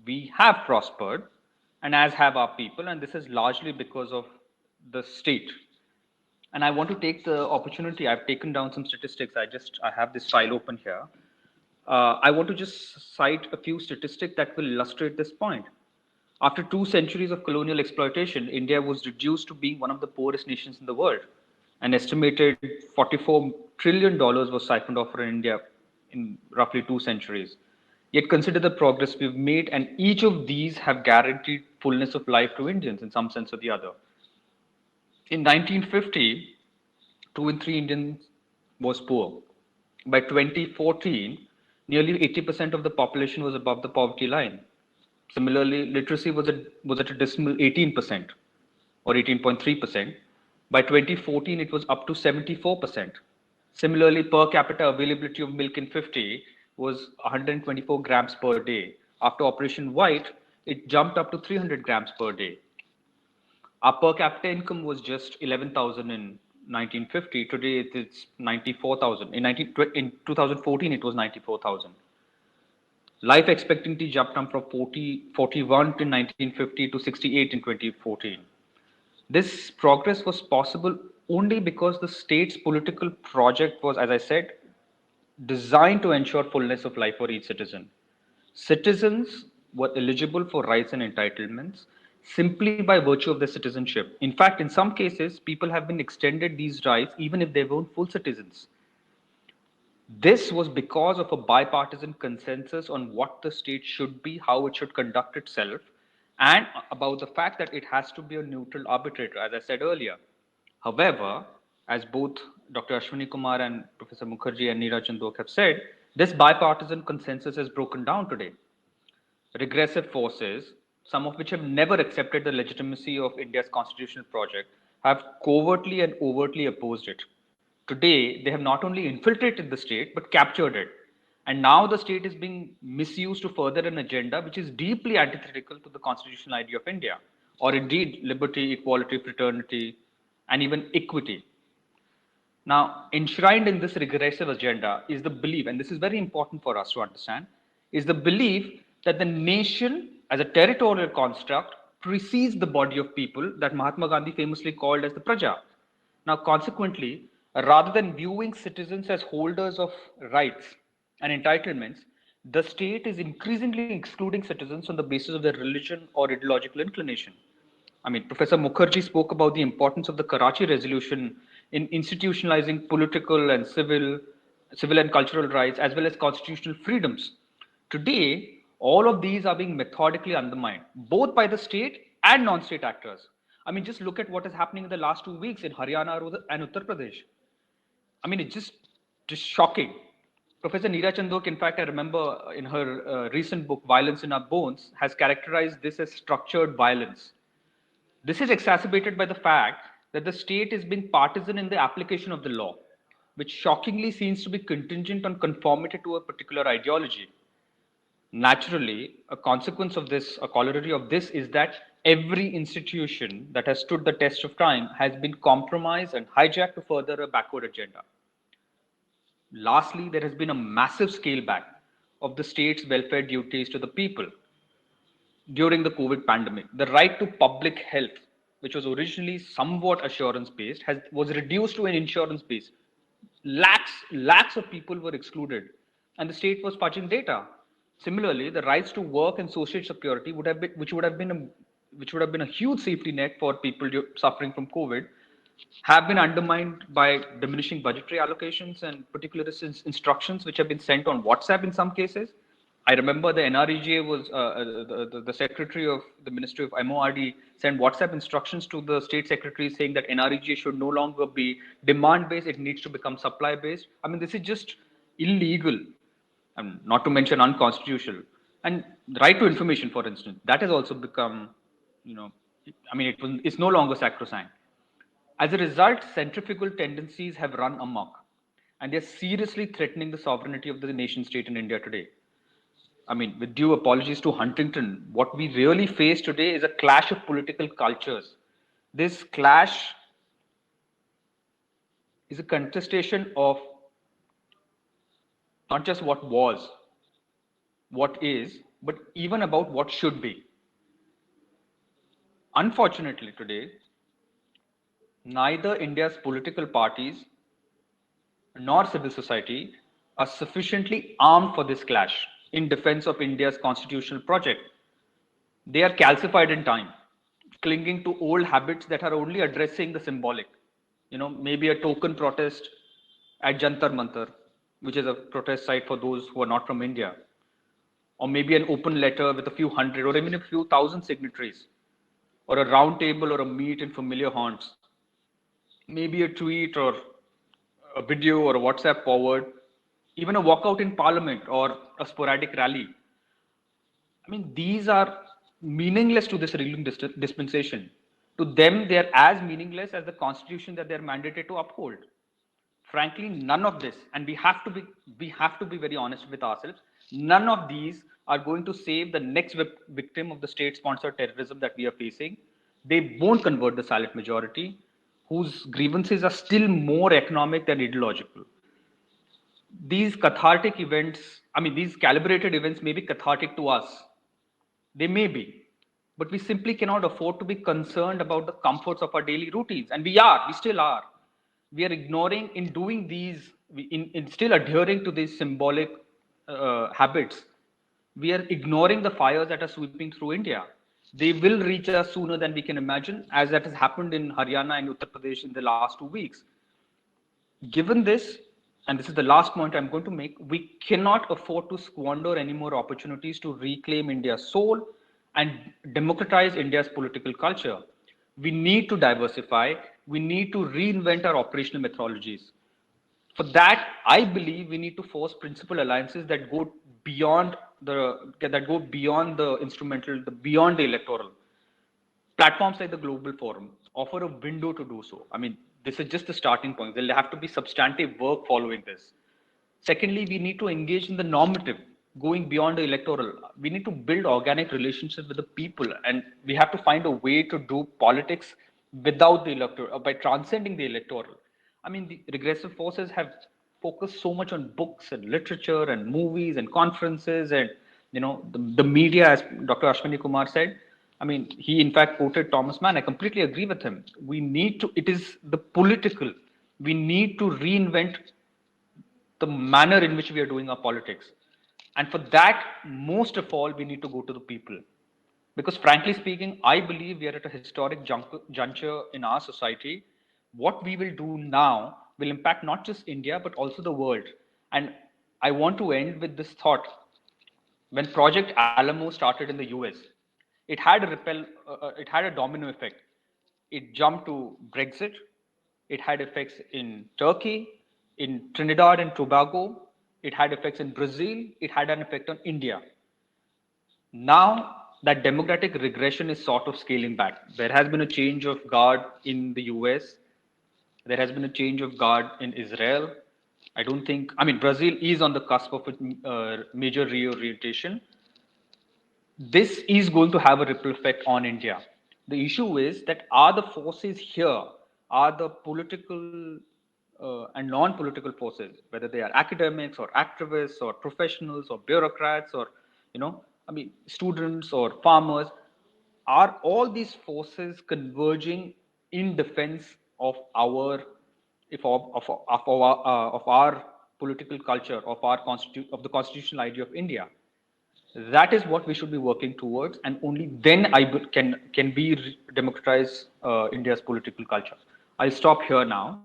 We have prospered, and as have our people, and this is largely because of the state. And I want to take the opportunity. I've taken down some statistics. I have this file open here. I want to just cite a few statistics that will illustrate this point. After 2 centuries of colonial exploitation, India was reduced to being one of the poorest nations in the world. An estimated $44 trillion was siphoned off from India in roughly 2 centuries. Yet consider the progress we've made, and each of these have guaranteed fullness of life to Indians in some sense or the other. In 1950, 2 in 3 Indians was poor. By 2014, nearly 80% of the population was above the poverty line. Similarly, literacy was at a dismal 18% or 18.3%. By 2014, it was up to 74%. Similarly, per capita availability of milk in 50 was 124 grams per day. After Operation White, it jumped up to 300 grams per day. Our per capita income was just 11,000 in 1950. Today, it's 94,000. In 2014, it was 94,000. Life expectancy jumped up from 41 in 1950 to 68 in 2014. This progress was possible only because the state's political project was, as I said, designed to ensure fullness of life for each citizen. Citizens were eligible for rights and entitlements simply by virtue of their citizenship. In fact, in some cases, people have been extended these rights even if they weren't full citizens. This was because of a bipartisan consensus on what the state should be, how it should conduct itself, and about the fact that it has to be a neutral arbitrator, as I said earlier. However, as both Dr. Ashwani Kumar and Professor Mukherjee and Neera Chandoke have said, this bipartisan consensus has broken down today. Regressive forces, some of which have never accepted the legitimacy of India's constitutional project, have covertly and overtly opposed it. Today, they have not only infiltrated the state, but captured it. And now the state is being misused to further an agenda which is deeply antithetical to the constitutional idea of India, or indeed liberty, equality, fraternity, and even equity. Now, enshrined in this regressive agenda is the belief, and this is very important for us to understand, is the belief that the nation as a territorial construct precedes the body of people that Mahatma Gandhi famously called as the Praja. Now, consequently, rather than viewing citizens as holders of rights and entitlements, the state is increasingly excluding citizens on the basis of their religion or ideological inclination. I mean, Professor Mukherjee spoke about the importance of the Karachi Resolution in institutionalizing political and civil and cultural rights as well as constitutional freedoms. Today, all of these are being methodically undermined, both by the state and non-state actors. I mean, just look at what is happening in the last 2 weeks in Haryana and Uttar Pradesh. I mean, it's just shocking. Professor Neera Chandoke, in fact, I remember in her recent book, Violence in Our Bones, has characterized this as structured violence. This is exacerbated by the fact that the state is being partisan in the application of the law, which shockingly seems to be contingent on conformity to a particular ideology. Naturally, a consequence of this, a corollary of this, is that every institution that has stood the test of time has been compromised and hijacked to further a backward agenda. Lastly, there has been a massive scale back of the state's welfare duties to the people during the COVID pandemic. The right to public health, which was originally somewhat assurance based, was reduced to an insurance based. Lakhs of people were excluded, and the state was fudging data. Similarly, the rights to work and social security which would have been a huge safety net for people suffering from COVID, have been undermined by diminishing budgetary allocations and particular instructions which have been sent on WhatsApp in some cases. I remember the NREGA was the secretary of the Ministry of MORD sent WhatsApp instructions to the state secretaries saying that NREGA should no longer be demand based; it needs to become supply based. I mean, this is just illegal, and not to mention unconstitutional. And right to information, for instance, that has also become, I mean, it's no longer sacrosanct. As a result, centrifugal tendencies have run amok, and they're seriously threatening the sovereignty of the nation state in India today. I mean, with due apologies to Huntington, what we really face today is a clash of political cultures. This clash is a contestation of not just what was, what is, but even about what should be. Unfortunately, today, neither India's political parties nor civil society are sufficiently armed for this clash in defense of India's constitutional project. They are calcified in time, clinging to old habits that are only addressing the symbolic. Maybe a token protest at Jantar Mantar, which is a protest site for those who are not from India, or maybe an open letter with a few hundred or even a few thousand signatories, or a round table or a meet in familiar haunts, maybe a tweet or a video or a WhatsApp forward, even a walkout in parliament or a sporadic rally. I mean, these are meaningless to this ruling dispensation. To them, they are as meaningless as the constitution that they are mandated to uphold. Frankly, none of this, and we have to be very honest with ourselves, none of these are going to save the next victim of the state-sponsored terrorism that we are facing. They won't convert the silent majority, whose grievances are still more economic than ideological. These cathartic events, I mean, these calibrated events may be cathartic to us. They may be, but we simply cannot afford to be concerned about the comforts of our daily routines. And we still are. We are ignoring in doing these, in still adhering to these symbolic habits. We are ignoring the fires that are sweeping through India. They will reach us sooner than we can imagine, as that has happened in Haryana and Uttar Pradesh in the last 2 weeks. Given this, and this is the last point I'm going to make, we cannot afford to squander any more opportunities to reclaim India's soul and democratize India's political culture. We need to diversify. We need to reinvent our operational methodologies. For that, I believe we need to force principal alliances that go beyond the instrumental, beyond the electoral. Platforms like the Global Forum offer a window to do so. I mean, this is just the starting point. There'll have to be substantive work following this. Secondly, we need to engage in the normative, going beyond the electoral. We need to build organic relationships with the people, and we have to find a way to do politics without the electoral, by transcending the electoral. I mean, the regressive forces have focused so much on books and literature and movies and conferences and the media, as Dr. Ashwani Kumar said. I mean, he in fact quoted Thomas Mann. I completely agree with him. We need to. It is the political. We need to reinvent the manner in which we are doing our politics. And for that, most of all, we need to go to the people. Because frankly speaking, I believe we are at a historic juncture in our society. What we will do now will impact not just India, but also the world. And I want to end with this thought. When Project Alamo started in the US, it had a domino effect. It jumped to Brexit. It had effects in Turkey, in Trinidad and Tobago. It had effects in Brazil. It had an effect on India. Now that democratic regression is sort of scaling back. There has been a change of guard in the US. There has been a change of guard in Israel. I don't think, I mean, Brazil is on the cusp of a major reorientation. This is going to have a ripple effect on India. The issue is that are the forces here, are the political and non-political forces, whether they are academics or activists or professionals or bureaucrats or, I mean, students or farmers, are all these forces converging in defense of our, if of our political culture, of the constitutional idea of India? That is what we should be working towards, and only then can we democratize India's political culture. I'll stop here now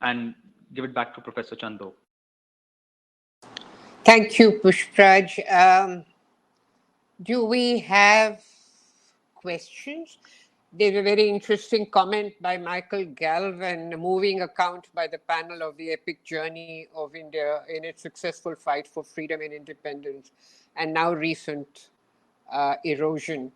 and give it back to Professor Chandoke. Thank you, Pushpraj. Do we have questions? There's a very interesting comment by Michael Galvin, a moving account by the panel of the epic journey of India in its successful fight for freedom and independence, and now recent erosion.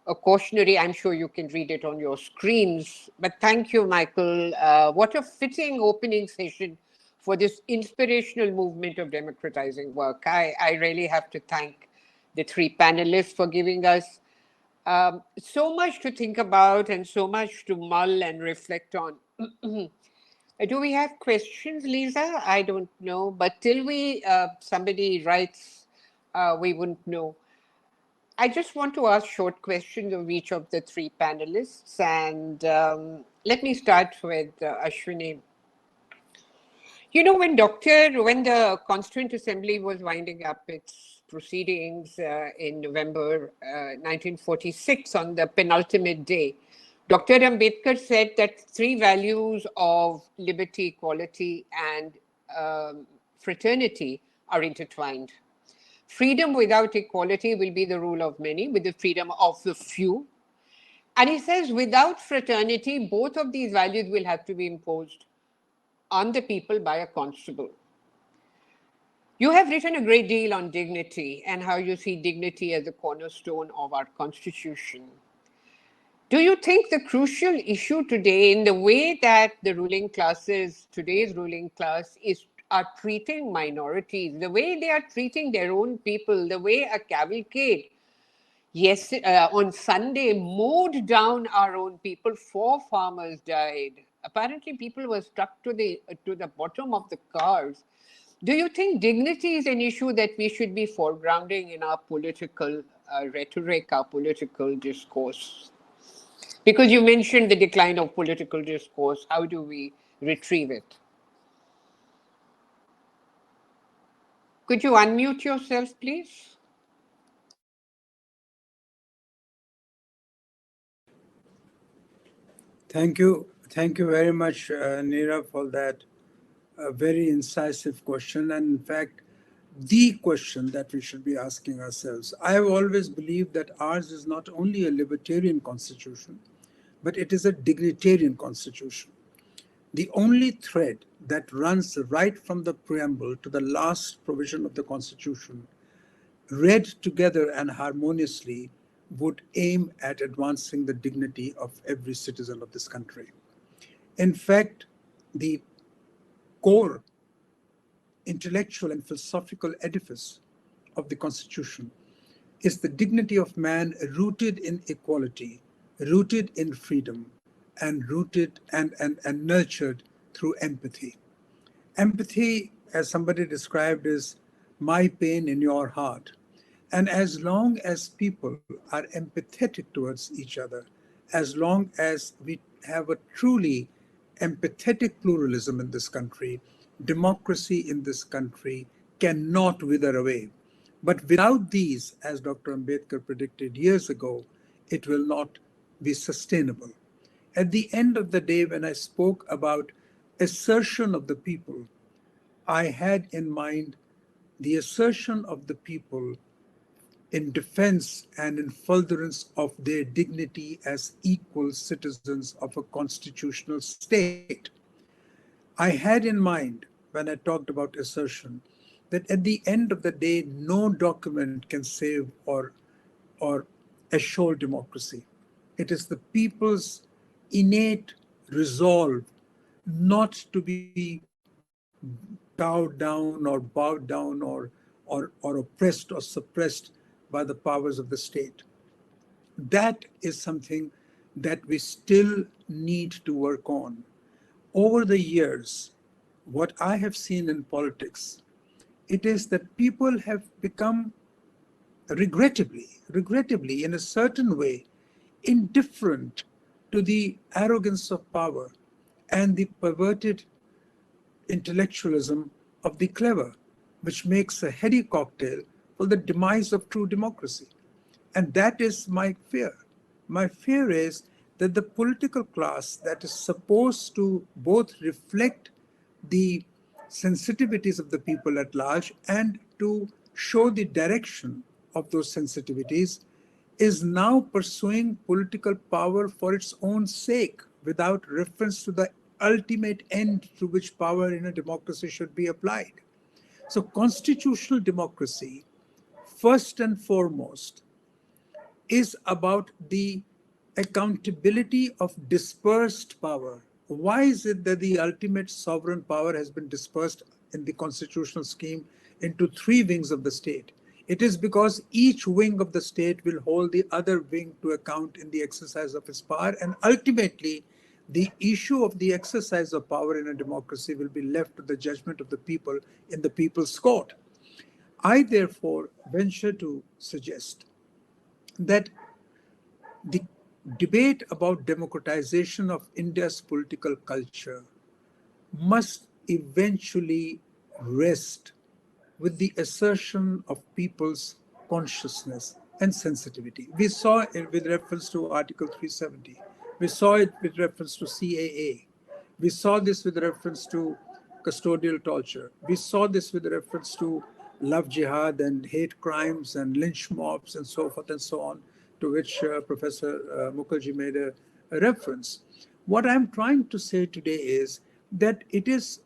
A cautionary, I'm sure you can read it on your screens, but thank you, Michael. What a fitting opening session for this inspirational movement of democratizing work. I really have to thank the three panelists for giving us so much to think about and so much to mull and reflect on. Do we have questions, Lisa? I don't know, but till somebody writes, we wouldn't know. I just want to ask short questions of each of the three panelists, and let me start with Ashwini. You know, when the Constituent Assembly was winding up its proceedings in November 1946 on the penultimate day, Dr. Ambedkar said that three values of liberty, equality, and fraternity are intertwined. Freedom without equality will be the rule of many, with the freedom of the few. And he says, without fraternity, both of these values will have to be imposed on the people by a constable. You have written a great deal on dignity and how you see dignity as a cornerstone of our Constitution. Do you think the crucial issue today, in the way that the ruling classes, today's ruling class, are treating minorities, the way they are treating their own people, the way a cavalcade on Sunday mowed down our own people, 4 farmers died. Apparently, people were stuck to the bottom of the cars. Do you think dignity is an issue that we should be foregrounding in our political rhetoric, our political discourse? Because you mentioned the decline of political discourse, how do we retrieve it? Could you unmute yourself, please? Thank you. Thank you very much, Neera, for that very incisive question. And in fact, the question that we should be asking ourselves. I have always believed that ours is not only a libertarian constitution, but it is a dignitarian constitution. The only thread that runs right from the preamble to the last provision of the Constitution, read together and harmoniously, would aim at advancing the dignity of every citizen of this country. In fact, the core intellectual and philosophical edifice of the Constitution is the dignity of man rooted in equality, rooted in freedom, and rooted and nurtured through empathy. Empathy, as somebody described, is my pain in your heart. And as long as people are empathetic towards each other, as long as we have a truly empathetic pluralism in this country, democracy in this country cannot wither away. But without these, as Dr. Ambedkar predicted years ago, it will not be sustainable. At the end of the day, when I spoke about assertion of the people, I had in mind the assertion of the people in defense and in furtherance of their dignity as equal citizens of a constitutional state. I had in mind, when I talked about assertion, that at the end of the day, no document can save or assure democracy. It is the people's innate resolve not to be bowed down or bowed down or oppressed or suppressed by the powers of the state. That is something that we still need to work on. Over the years, what I have seen in politics, it is that people have become regrettably, in a certain way, indifferent to the arrogance of power and the perverted intellectualism of the clever, which makes a heady cocktail for the demise of true democracy. And that is my fear. My fear is that the political class that is supposed to both reflect the sensitivities of the people at large and to show the direction of those sensitivities is now pursuing political power for its own sake without reference to the ultimate end to which power in a democracy should be applied. So, constitutional democracy, first and foremost, is about the accountability of dispersed power. Why is it that the ultimate sovereign power has been dispersed in the constitutional scheme into three wings of the state? It is because each wing of the state will hold the other wing to account in the exercise of its power, and ultimately, the issue of the exercise of power in a democracy will be left to the judgment of the people in the people's court. I therefore venture to suggest that the debate about democratization of India's political culture must eventually rest with the assertion of people's consciousness and sensitivity. We saw it with reference to Article 370. We saw it with reference to CAA. We saw this with reference to custodial torture. We saw this with reference to love jihad and hate crimes and lynch mobs and so forth and so on, to which Professor Mukherjee made a reference. What I'm trying to say today is that it is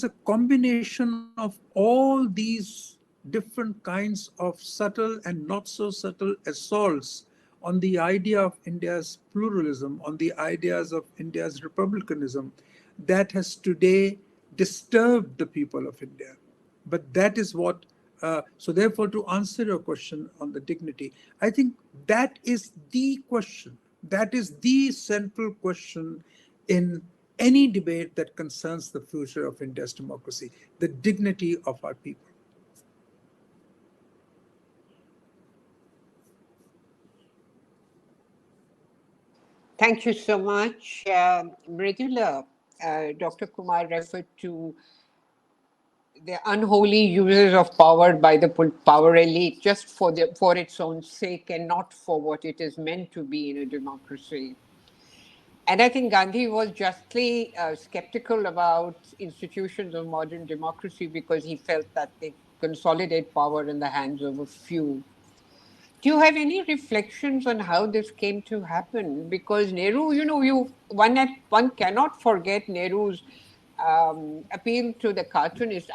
a combination of all these different kinds of subtle and not so subtle assaults on the idea of India's pluralism, on the ideas of India's republicanism, that has today disturbed the people of India. But that is what, so therefore, to answer your question on the dignity, I think that is the question, that is the central question in any debate that concerns the future of India's democracy, the dignity of our people. Thank you so much. Mridula, Dr. Kumar referred to the unholy users of power by the power elite just for its own sake and not for what it is meant to be in a democracy. And I think Gandhi was justly skeptical about institutions of modern democracy because he felt that they consolidate power in the hands of a few. Do you have any reflections on how this came to happen? Because Nehru, one cannot forget Nehru's appeal to the cartoonist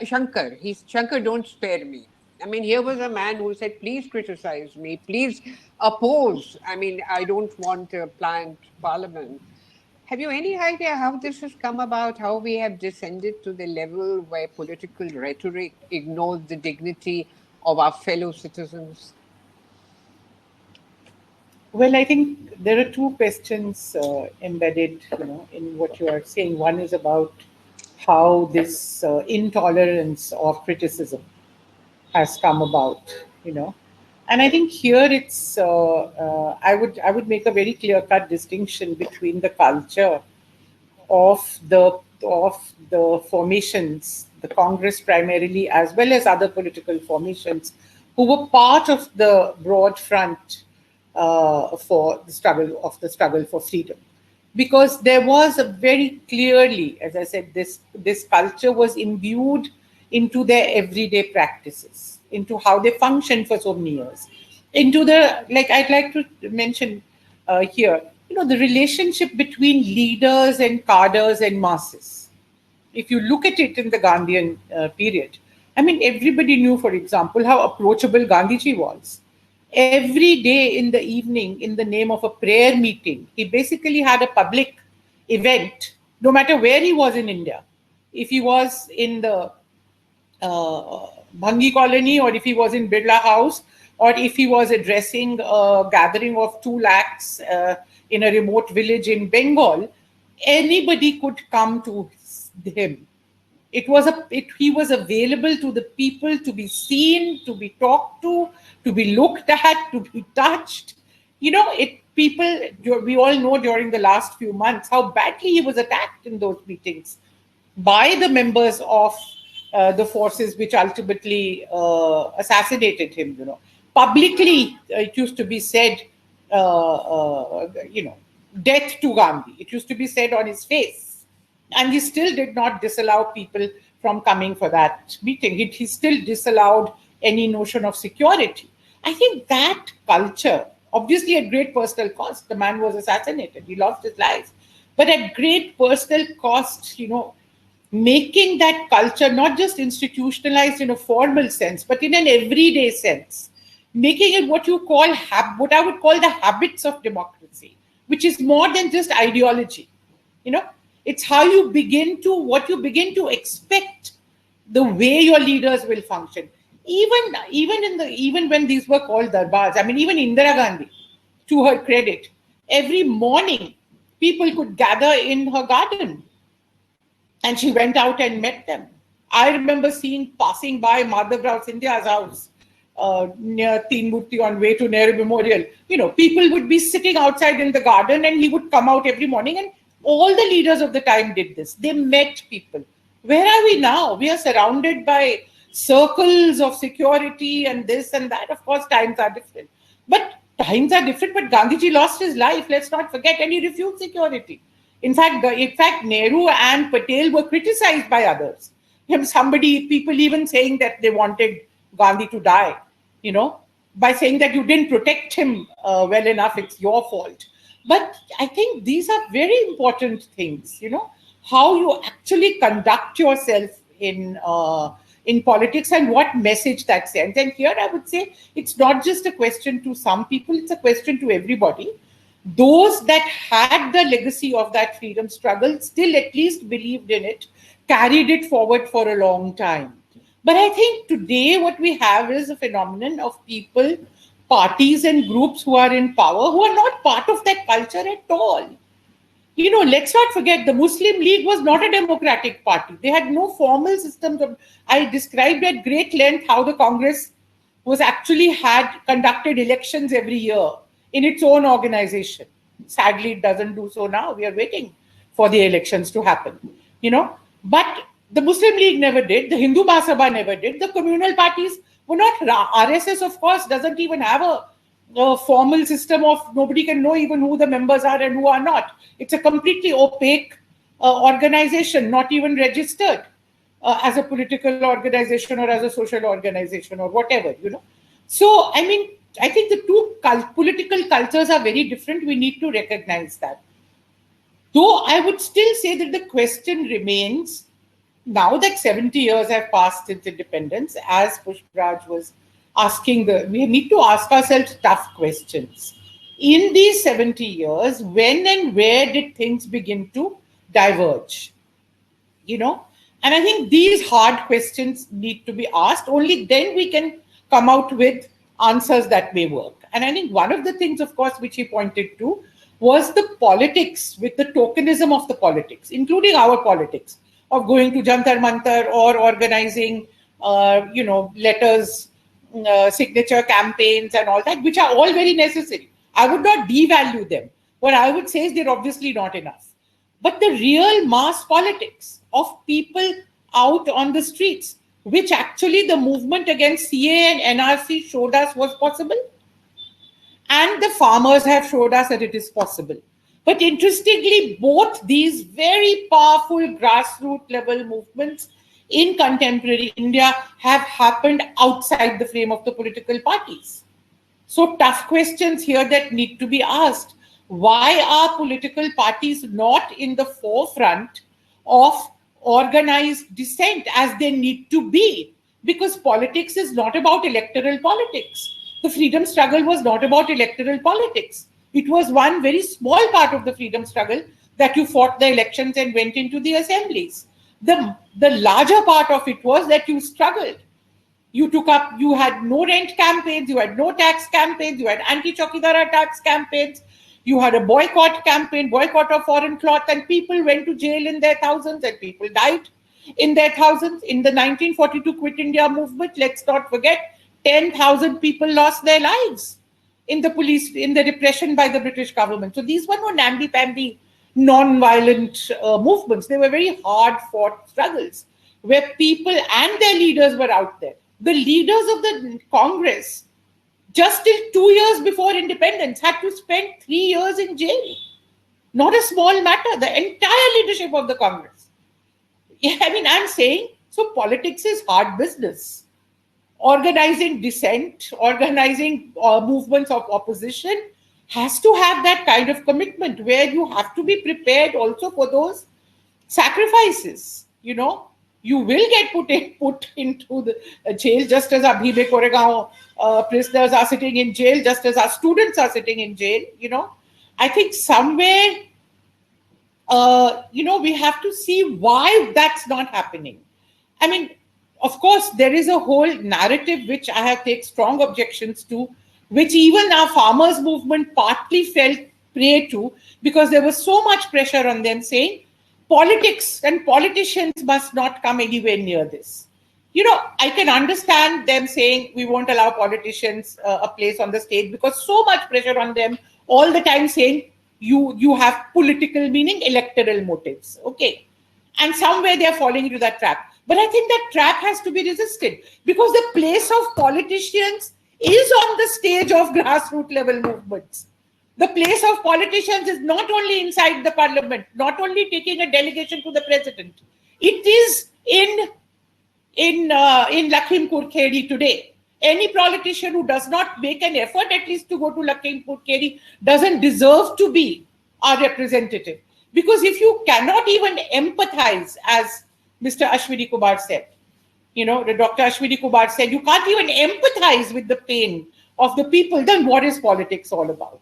Shankar. Shankar, don't spare me. I mean, here was a man who said, please criticize me, please oppose. I mean, I don't want a planned parliament. Have you any idea how this has come about, how we have descended to the level where political rhetoric ignores the dignity of our fellow citizens? Well, I think there are two questions embedded, in what you are saying. One is about how this intolerance of criticism has come about. And I think here I would make a very clear cut distinction between the culture of the formations, the Congress primarily, as well as other political formations, who were part of the broad front for the struggle for freedom, because there was a very clearly, as I said, this culture was imbued into their everyday practices, into how they functioned for so many years, into the, like I'd like to mention here, the relationship between leaders and cadres and masses. If you look at it in the Gandhian period, I mean, everybody knew, for example, how approachable Gandhiji was. Every day in the evening, in the name of a prayer meeting, he basically had a public event, no matter where he was in India. If he was in the Bhangi colony, or if he was in Birla House, or if he was addressing a gathering of 2 lakhs in a remote village in Bengal, anybody could come to him. He was available to the people, to be seen, to be talked to be looked at, to be touched. We all know during the last few months how badly he was attacked in those meetings by the members of the forces which ultimately assassinated him. Publicly, it used to be said, death to Gandhi. It used to be said on his face, and he still did not disallow people from coming for that meeting. He still disallowed any notion of security. I think that culture, obviously at great personal cost, the man was assassinated. He lost his life, but at great personal cost, making that culture not just institutionalized in a formal sense, but in an everyday sense, making it what what I would call the habits of democracy, which is more than just ideology. It's how what you begin to expect, the way your leaders will function. Even when these were called darbars, I mean, even Indira Gandhi, to her credit, every morning people could gather in her garden, and she went out and met them. I remember passing by Madhav Rao Scindia's house near Teen Murti on way to Nehru Memorial. People would be sitting outside in the garden, and he would come out every morning, and all the leaders of the time did this. They met people. Where are we now? We are surrounded by circles of security and this and that. Of course, times are different. But Gandhiji lost his life, let's not forget, and he refused security. In fact, Nehru and Patel were criticized by others. People even saying that they wanted Gandhi to die, by saying that you didn't protect him well enough, it's your fault. But I think these are very important things, how you actually conduct yourself in politics and what message that sends. And here I would say it's not just a question to some people, it's a question to everybody. Those that had the legacy of that freedom struggle still at least believed in it, carried it forward for a long time. But I think today what we have is a phenomenon of people, parties and groups who are in power who are not part of that culture at all. Let's not forget the Muslim League was not a democratic party. They had no formal systems. I described at great length how the Congress was actually had conducted elections every year in its own organization. Sadly, it doesn't do so now. We are waiting for the elections to happen, But the Muslim League never did. The Hindu Mahasabha never did. The communal parties were not. RSS, of course, doesn't even have a formal system of nobody can know even who the members are and who are not. It's a completely opaque organization, not even registered as a political organization or as a social organization or whatever, So, I mean, I think the two political cultures are very different. We need to recognize that. Though I would still say that the question remains, now that 70 years have passed since independence, as Pushparaj was asking, we need to ask ourselves tough questions. in these 70 years, when and where did things begin to diverge? You know, and I think these hard questions need to be asked. Only then we can come out with answers that may work. And I think one of the things, of course, which he pointed to was the politics, with the tokenism of the politics, including our politics of going to Jantar Mantar or organizing letters, signature campaigns and all that, which are all very necessary. I would not devalue them. What I would say is they're obviously not enough. But the real mass politics of people out on the streets, which actually the movement against CA and NRC showed us was possible, and the farmers have showed us that it is possible. But interestingly, both these very powerful grassroots level movements in contemporary India have happened outside the frame of the political parties. So tough questions here that need to be asked. Why are political parties not in the forefront of organized dissent as they need to be? Because politics is not about electoral politics. The freedom struggle was not about electoral politics. It was one very small part of the freedom struggle that you fought the elections and went into the assemblies. The larger part of it was that you struggled. You had no rent campaigns, you had no tax campaigns, you had anti-Chokidara tax campaigns, you had a boycott campaign, boycott of foreign cloth, and people went to jail in their thousands and people died in their thousands. In the 1942 Quit India movement, let's not forget, 10,000 people lost their lives in the repression by the British government. So these were no namby-pamby, non-violent movements. They were very hard-fought struggles where people and their leaders were out there. The leaders of the Congress, just till 2 years before independence, had to spend 3 years in jail. Not a small matter, the entire leadership of the Congress. I mean, I'm saying, so politics is hard business. Organizing dissent, organizing movements of opposition has to have that kind of commitment where you have to be prepared also for those sacrifices. You will get put into the jail, just as our Bhime Koregaon prisoners are sitting in jail, just as our students are sitting in jail. I think somewhere, we have to see why that's not happening. I mean, of course, there is a whole narrative which I have taken strong objections to, which even our farmers' movement partly fell prey to, because there was so much pressure on them saying, politics and politicians must not come anywhere near this. I can understand them saying we won't allow politicians a place on the stage because so much pressure on them all the time saying you have political, meaning electoral motives. Okay. And somewhere they're falling into that trap. But I think that trap has to be resisted because the place of politicians is on the stage of grassroots level movements. The place of politicians is not only inside the parliament, not only taking a delegation to the president. It is in Lakhimpur Kheri today. Any politician who does not make an effort at least to go to Lakhimpur Kheri doesn't deserve to be our representative. Because if you cannot even empathize, as Mr. Ashwani Kumar said, Dr. Ashwani Kumar said, you can't even empathize with the pain of the people, then what is politics all about?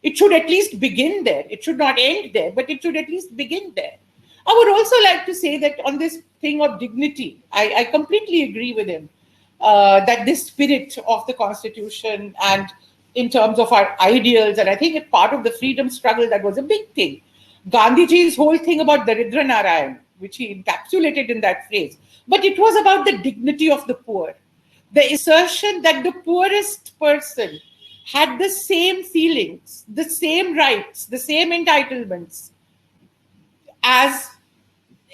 It should at least begin there. It should not end there, but it should at least begin there. I would also like to say that on this thing of dignity, I completely agree with him that this spirit of the Constitution and in terms of our ideals, and I think it's part of the freedom struggle, that was a big thing. Gandhiji's whole thing about Daridra Narayan, which he encapsulated in that phrase, but it was about the dignity of the poor. The assertion that the poorest person had the same feelings, the same rights, the same entitlements as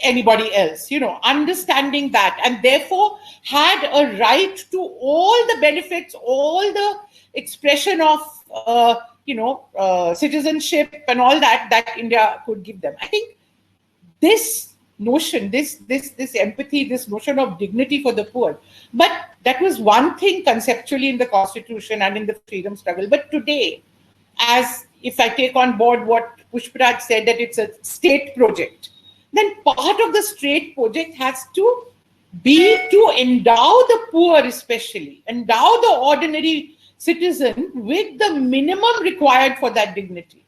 anybody else, understanding that, and therefore had a right to all the benefits, all the expression of, citizenship and all that India could give them. I think this notion, this empathy, this notion of dignity for the poor, but that was one thing conceptually in the Constitution and in the freedom struggle. But today, as if I take on board what Pushparaj said, that it's a state project, then part of the state project has to be to endow the poor, especially endow the ordinary citizen with the minimum required for that dignity.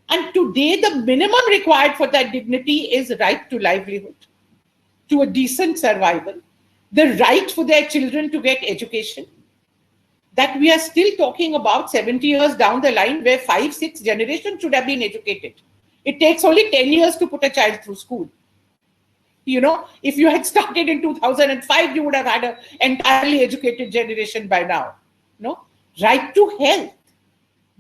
And today, the minimum required for that dignity is right to livelihood, to a decent survival, the right for their children to get education. That we are still talking about 70 years down the line where 5, 6 generations should have been educated. It takes only 10 years to put a child through school. You know, if you had started in 2005, you would have had an entirely educated generation by now. No? Right to health.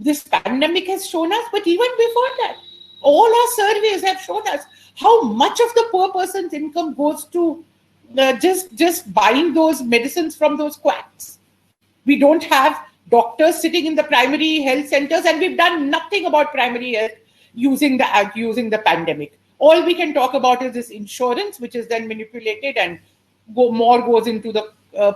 This pandemic has shown us, but even before that, all our surveys have shown us how much of the poor person's income goes to just buying those medicines from those quacks. We don't have doctors sitting in the primary health centers, and we've done nothing about primary health using the pandemic. All we can talk about is this insurance, which is then manipulated and more goes into the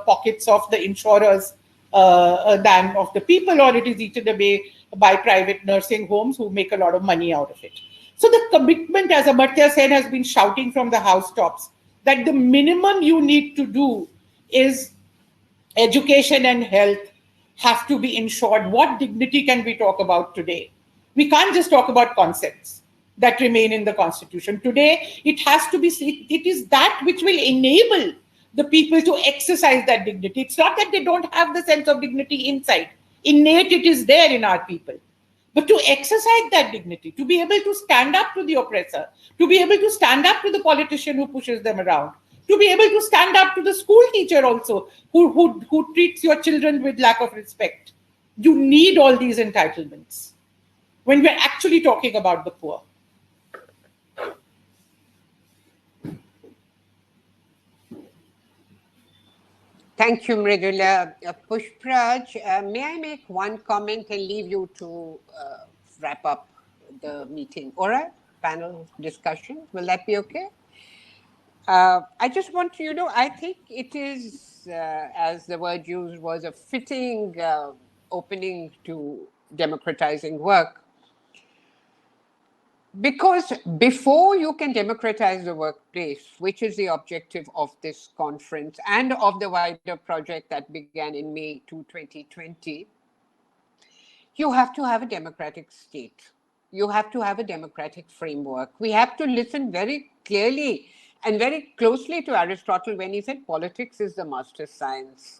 pockets of the insurers than of the people, or it is eaten away by private nursing homes who make a lot of money out of it. So the commitment, as Amartya said, has been shouting from the housetops that the minimum you need to do is education and health have to be ensured. What dignity can we talk about today? We can't just talk about concepts that remain in the constitution. Today, it has to be, it is that which will enable the people to exercise that dignity. It's not that they don't have the sense of dignity inside. Innate, it is there in our people. But to exercise that dignity, to be able to stand up to the oppressor, to be able to stand up to the politician who pushes them around, to be able to stand up to the school teacher also who treats your children with lack of respect. You need all these entitlements when we're actually talking about the poor. Thank you, Mridula. Pushparaj, may I make one comment and leave you to wrap up the meeting? All right, panel discussion. Will that be okay? I just want to, I think it is, as the word used was, a fitting opening to democratizing work. Because before you can democratize the workplace, which is the objective of this conference and of the wider project that began in May 2020, you have to have a democratic state. You have to have a democratic framework. We have to listen very clearly and very closely to Aristotle when he said politics is the master science.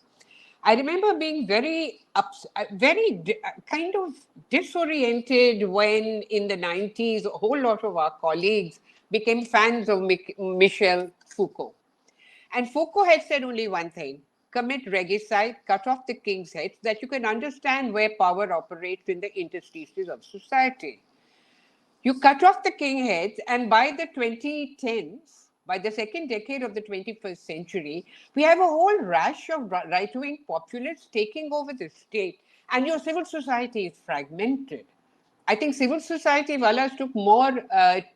I remember being very kind of disoriented when in the 90s, a whole lot of our colleagues became fans of Michel Foucault. And Foucault had said only one thing: commit regicide, cut off the king's head, so that you can understand where power operates in the interstices of society. You cut off the king heads, and by the 2010s, by the second decade of the 21st century, we have a whole rash of right-wing populists taking over the state, and your civil society is fragmented. I think civil society wallahs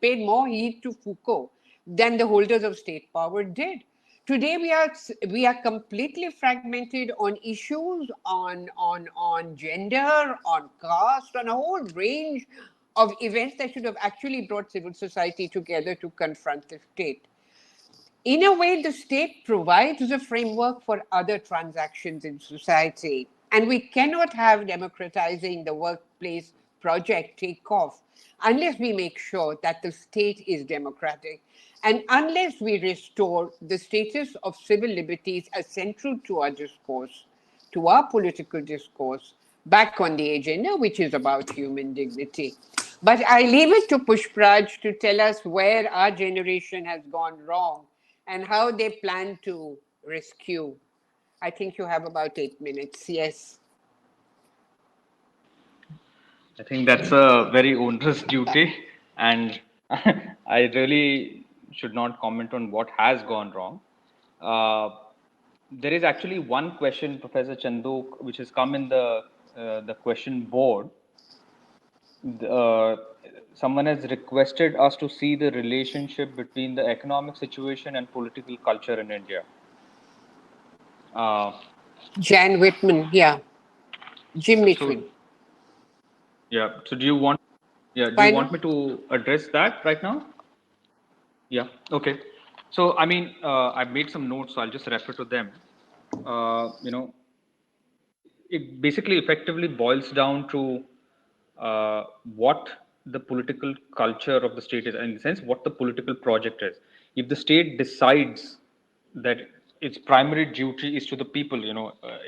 paid more heed to Foucault than the holders of state power did. Today we are completely fragmented on issues on gender, on caste, on a whole range of events that should have actually brought civil society together to confront the state. In a way, the state provides a framework for other transactions in society. And we cannot have democratizing the workplace project take off unless we make sure that the state is democratic and unless we restore the status of civil liberties as central to our discourse, to our political discourse, back on the agenda, which is about human dignity. But I leave it to Pushparaj to tell us where our generation has gone wrong and how they plan to rescue. I think you have about 8 minutes. Yes. I think that's a very onerous duty, and I really should not comment on what has gone wrong. There is actually one question, Professor Chandoke, which has come in the question board. Someone has requested us to see the relationship between the economic situation and political culture in India. Jan Whitman, yeah. Jim Whitman. Yeah. So do you want me to address that right now? Yeah. Okay. So I mean, I've made some notes, so I'll just refer to them. it basically effectively boils down to what the political culture of the state is, in the sense what the political project is. If the state decides that its primary duty is to the people,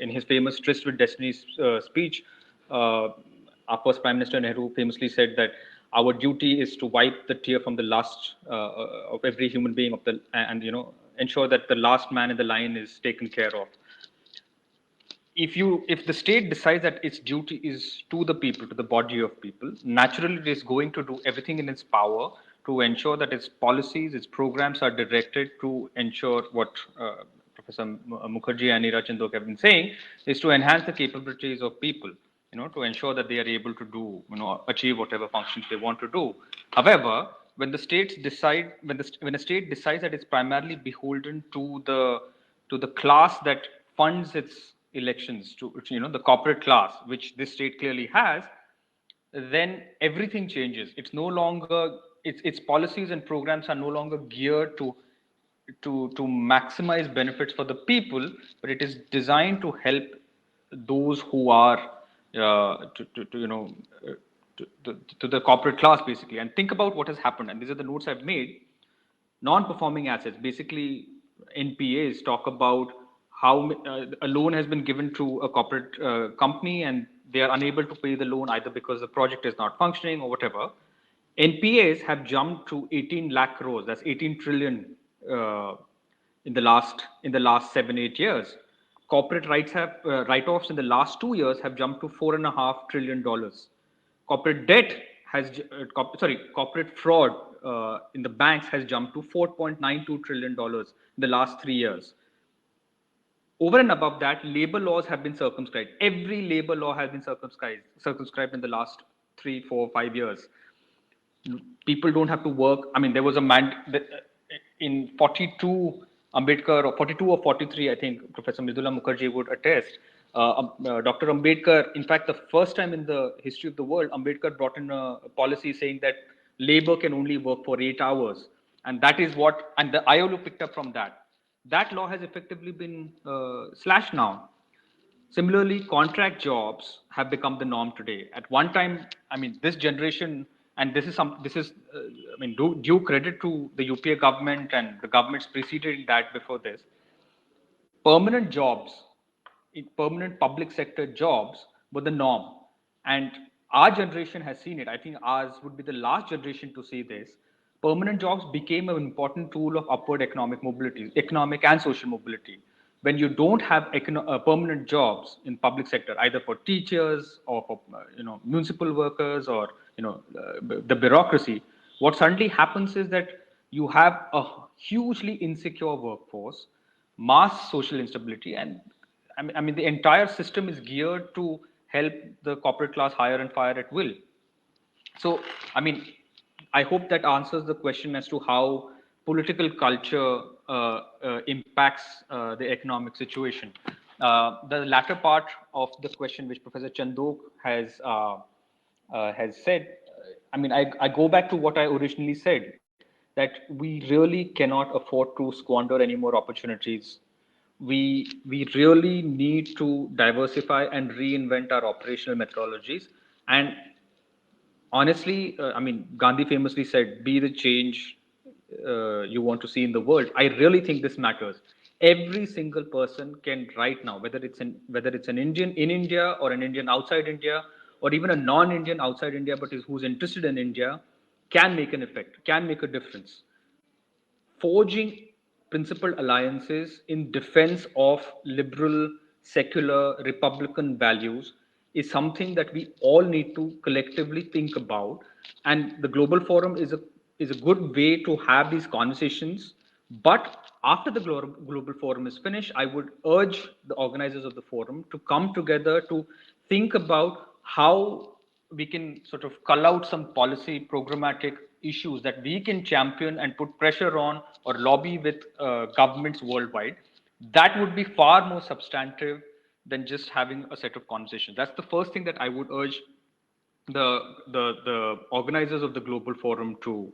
in his famous Tryst with Destiny speech, our first Prime Minister Nehru famously said that our duty is to wipe the tear from the last of every human being and ensure that the last man in the line is taken care of. If the state decides that its duty is to the people, to the body of people, naturally it is going to do everything in its power to ensure that its policies, its programs are directed to ensure what Professor Mukherjee and Neera Chandoke have been saying, is to enhance the capabilities of people, to ensure that they are able to do, achieve whatever functions they want to do. However, when the states decide, when a state decides that it's primarily beholden to the class that funds its elections, to the corporate class, which this state clearly has, then everything changes. It's no longer its policies and programs are no longer geared to maximize benefits for the people, but it is designed to help those who are to the corporate class basically. And think about what has happened. And these are the notes I've made. Non-performing assets, basically NPAs, talk about how a loan has been given to a corporate company and they are unable to pay the loan either because the project is not functioning or whatever. NPAs have jumped to 18 lakh crores. That's 18 trillion in the last 7-8 years. Corporate write-offs in the last 2 years have jumped to $4.5 trillion. Corporate debt corporate fraud in the banks has jumped to $4.92 trillion in the last 3 years. Over and above that, labor laws have been circumscribed. Every labor law has been circumscribed in the last 3, 4, 5 years. People don't have to work. I mean, there was in 42 Ambedkar, or 42 or 43, I think Professor Mridula Mukherjee would attest. Dr. Ambedkar, in fact, the first time in the history of the world, Ambedkar brought in a policy saying that labor can only work for 8 hours. And that is what, and the ILO picked up from that. That law has effectively been slashed now. Similarly, contract jobs have become the norm today. At one time, I mean, this generation, and this is due credit to the UPA government and the governments preceding that before this. Permanent jobs, permanent public sector jobs were the norm. And our generation has seen it. I think ours would be the last generation to see this. Permanent jobs became an important tool of upward economic mobility, economic and social mobility. When you don't have permanent jobs in public sector, either for teachers or for municipal workers or the bureaucracy, what suddenly happens is that you have a hugely insecure workforce, mass social instability, and I mean the entire system is geared to help the corporate class hire and fire at will. So, I mean, I hope that answers the question as to how political culture impacts the economic situation. The latter part of the question, which Professor Chandoke has said, I mean, I go back to what I originally said, that we really cannot afford to squander any more opportunities. We really need to diversify and reinvent our operational methodologies. And honestly, I mean, Gandhi famously said, "Be the change you want to see in the world." I really think this matters. Every single person can right now, whether it's an Indian in India or an Indian outside India, or even a non-Indian outside India, but who's interested in India, can make an effect, can make a difference. Forging principled alliances in defense of liberal, secular, republican values is something that we all need to collectively think about. And the Global Forum is a good way to have these conversations. But after the Global Forum is finished, I would urge the organizers of the forum to come together to think about how we can sort of cull out some policy programmatic issues that we can champion and put pressure on or lobby with governments worldwide. That would be far more substantive than just having a set of conversations. That's the first thing that I would urge the organizers of the Global Forum to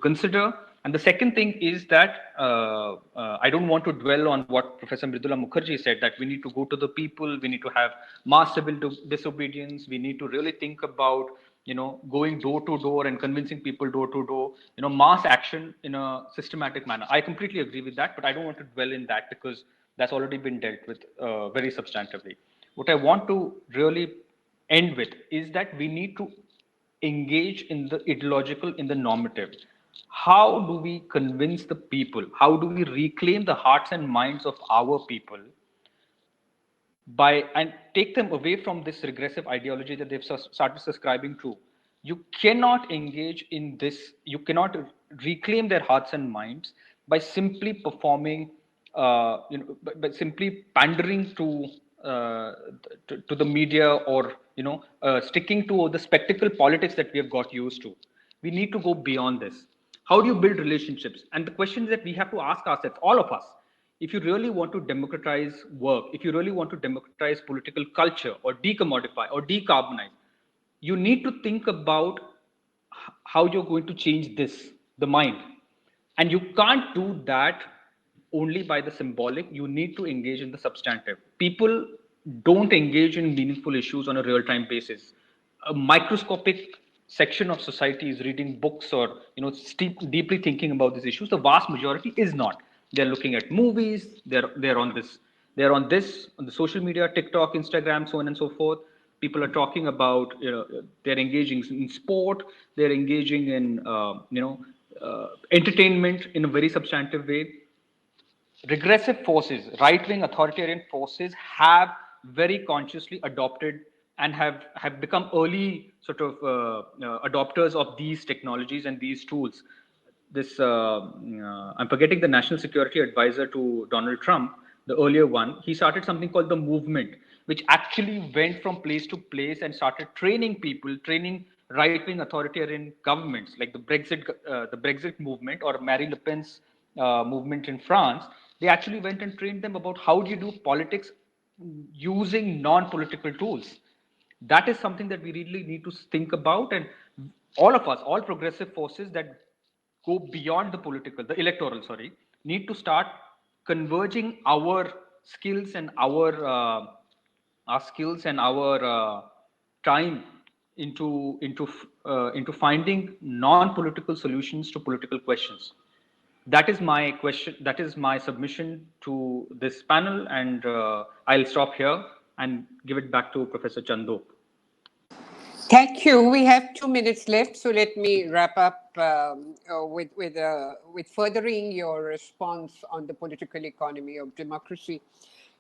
consider. And the second thing is that I don't want to dwell on what Professor Mridula Mukherjee said, that we need to go to the people, we need to have mass civil disobedience, we need to really think about, going door to door and convincing people door to door, mass action in a systematic manner. I completely agree with that, but I don't want to dwell in that because that's already been dealt with very substantively. What I want to really end with is that we need to engage in the ideological, in the normative. How do we convince the people? How do we reclaim the hearts and minds of our people and take them away from this regressive ideology that they've started subscribing to? You cannot engage in this, you cannot reclaim their hearts and minds by simply performing, by simply pandering to the media, or sticking to the spectacle politics that we have got used to. We need to go beyond this. How do you build relationships? And the questions that we have to ask ourselves, all of us, if you really want to democratize work, if you really want to democratize political culture, or decommodify or decarbonize, you need to think about how you're going to change the mind. And you can't do that only by the symbolic. You need to engage in the substantive. People don't engage in meaningful issues on a real-time basis. A microscopic section of society is reading books, or deeply thinking about these issues. The vast majority is not. They're looking at movies. They're on the social media, TikTok, Instagram, so on and so forth. People are talking about, they're engaging in sport. They're engaging in entertainment in a very substantive way. Regressive forces, right-wing authoritarian forces, have very consciously adopted and have become early sort of adopters of these technologies and these tools. I'm forgetting the national security advisor to Donald Trump, the earlier one. He started something called the movement, which actually went from place to place and started training people, training right-wing authoritarian governments, like the Brexit movement, or Marine Le Pen's movement in France. They actually went and trained them about how do you do politics using non-political tools. That is something that we really need to think about, and all of us, all progressive forces that go beyond the electoral, need to start converging our skills and our time into finding non-political solutions to political questions. That is my question. That is my submission to this panel, and I'll stop here and give it back to Professor Chandoke. Thank you. We have 2 minutes left, so let me wrap up with furthering your response on the political economy of democracy.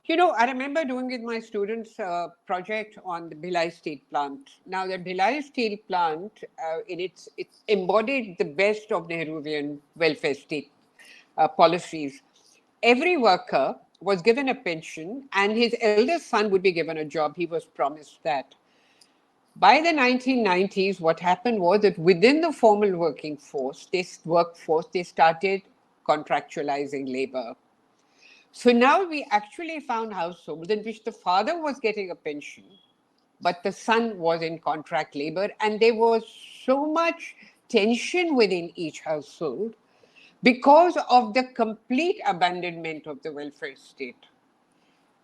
I remember doing with my students a project on the Bhilai Steel Plant. Now, the Bhilai Steel Plant, it embodied the best of Nehruvian welfare state policies. Every worker was given a pension, and his eldest son would be given a job. He was promised that. By the 1990s, what happened was that within the formal workforce, they started contractualizing labor. So now we actually found households in which the father was getting a pension, but the son was in contract labor, and there was so much tension within each household because of the complete abandonment of the welfare state.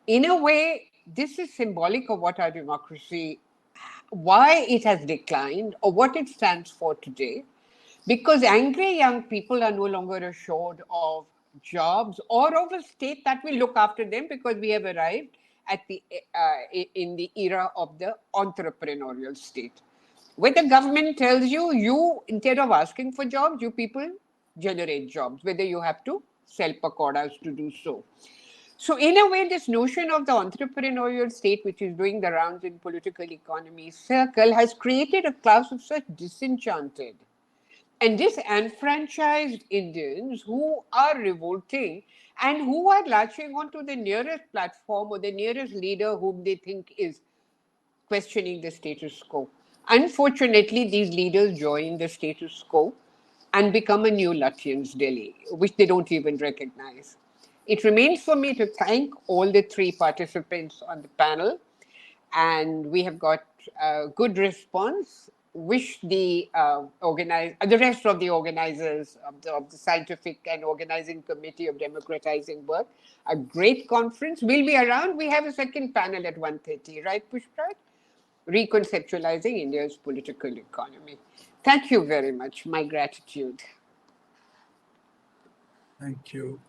In a way, this is symbolic of what our democracy, why it has declined, or what it stands for today, because angry young people are no longer assured of jobs or of a state that will look after them, because we have arrived in the era of the entrepreneurial state, where the government tells you instead of asking for jobs, you people generate jobs, whether you have to sell pakoras to do so. So in a way, this notion of the entrepreneurial state, which is doing the rounds in political economy circle, has created a class of such disenchanted and disenfranchised Indians who are revolting and who are latching onto the nearest platform or the nearest leader whom they think is questioning the status quo. Unfortunately, these leaders join the status quo and become a new Lutyens Delhi, which they don't even recognize. It remains for me to thank all the 3 participants on the panel, and we have got a good response. wish the the rest of the organizers of the scientific and organizing committee of democratizing work a great conference. We'll be around. We have a second panel at 1:30, right, Pushparaj? Reconceptualizing India's political economy. Thank you very much. My gratitude. Thank you.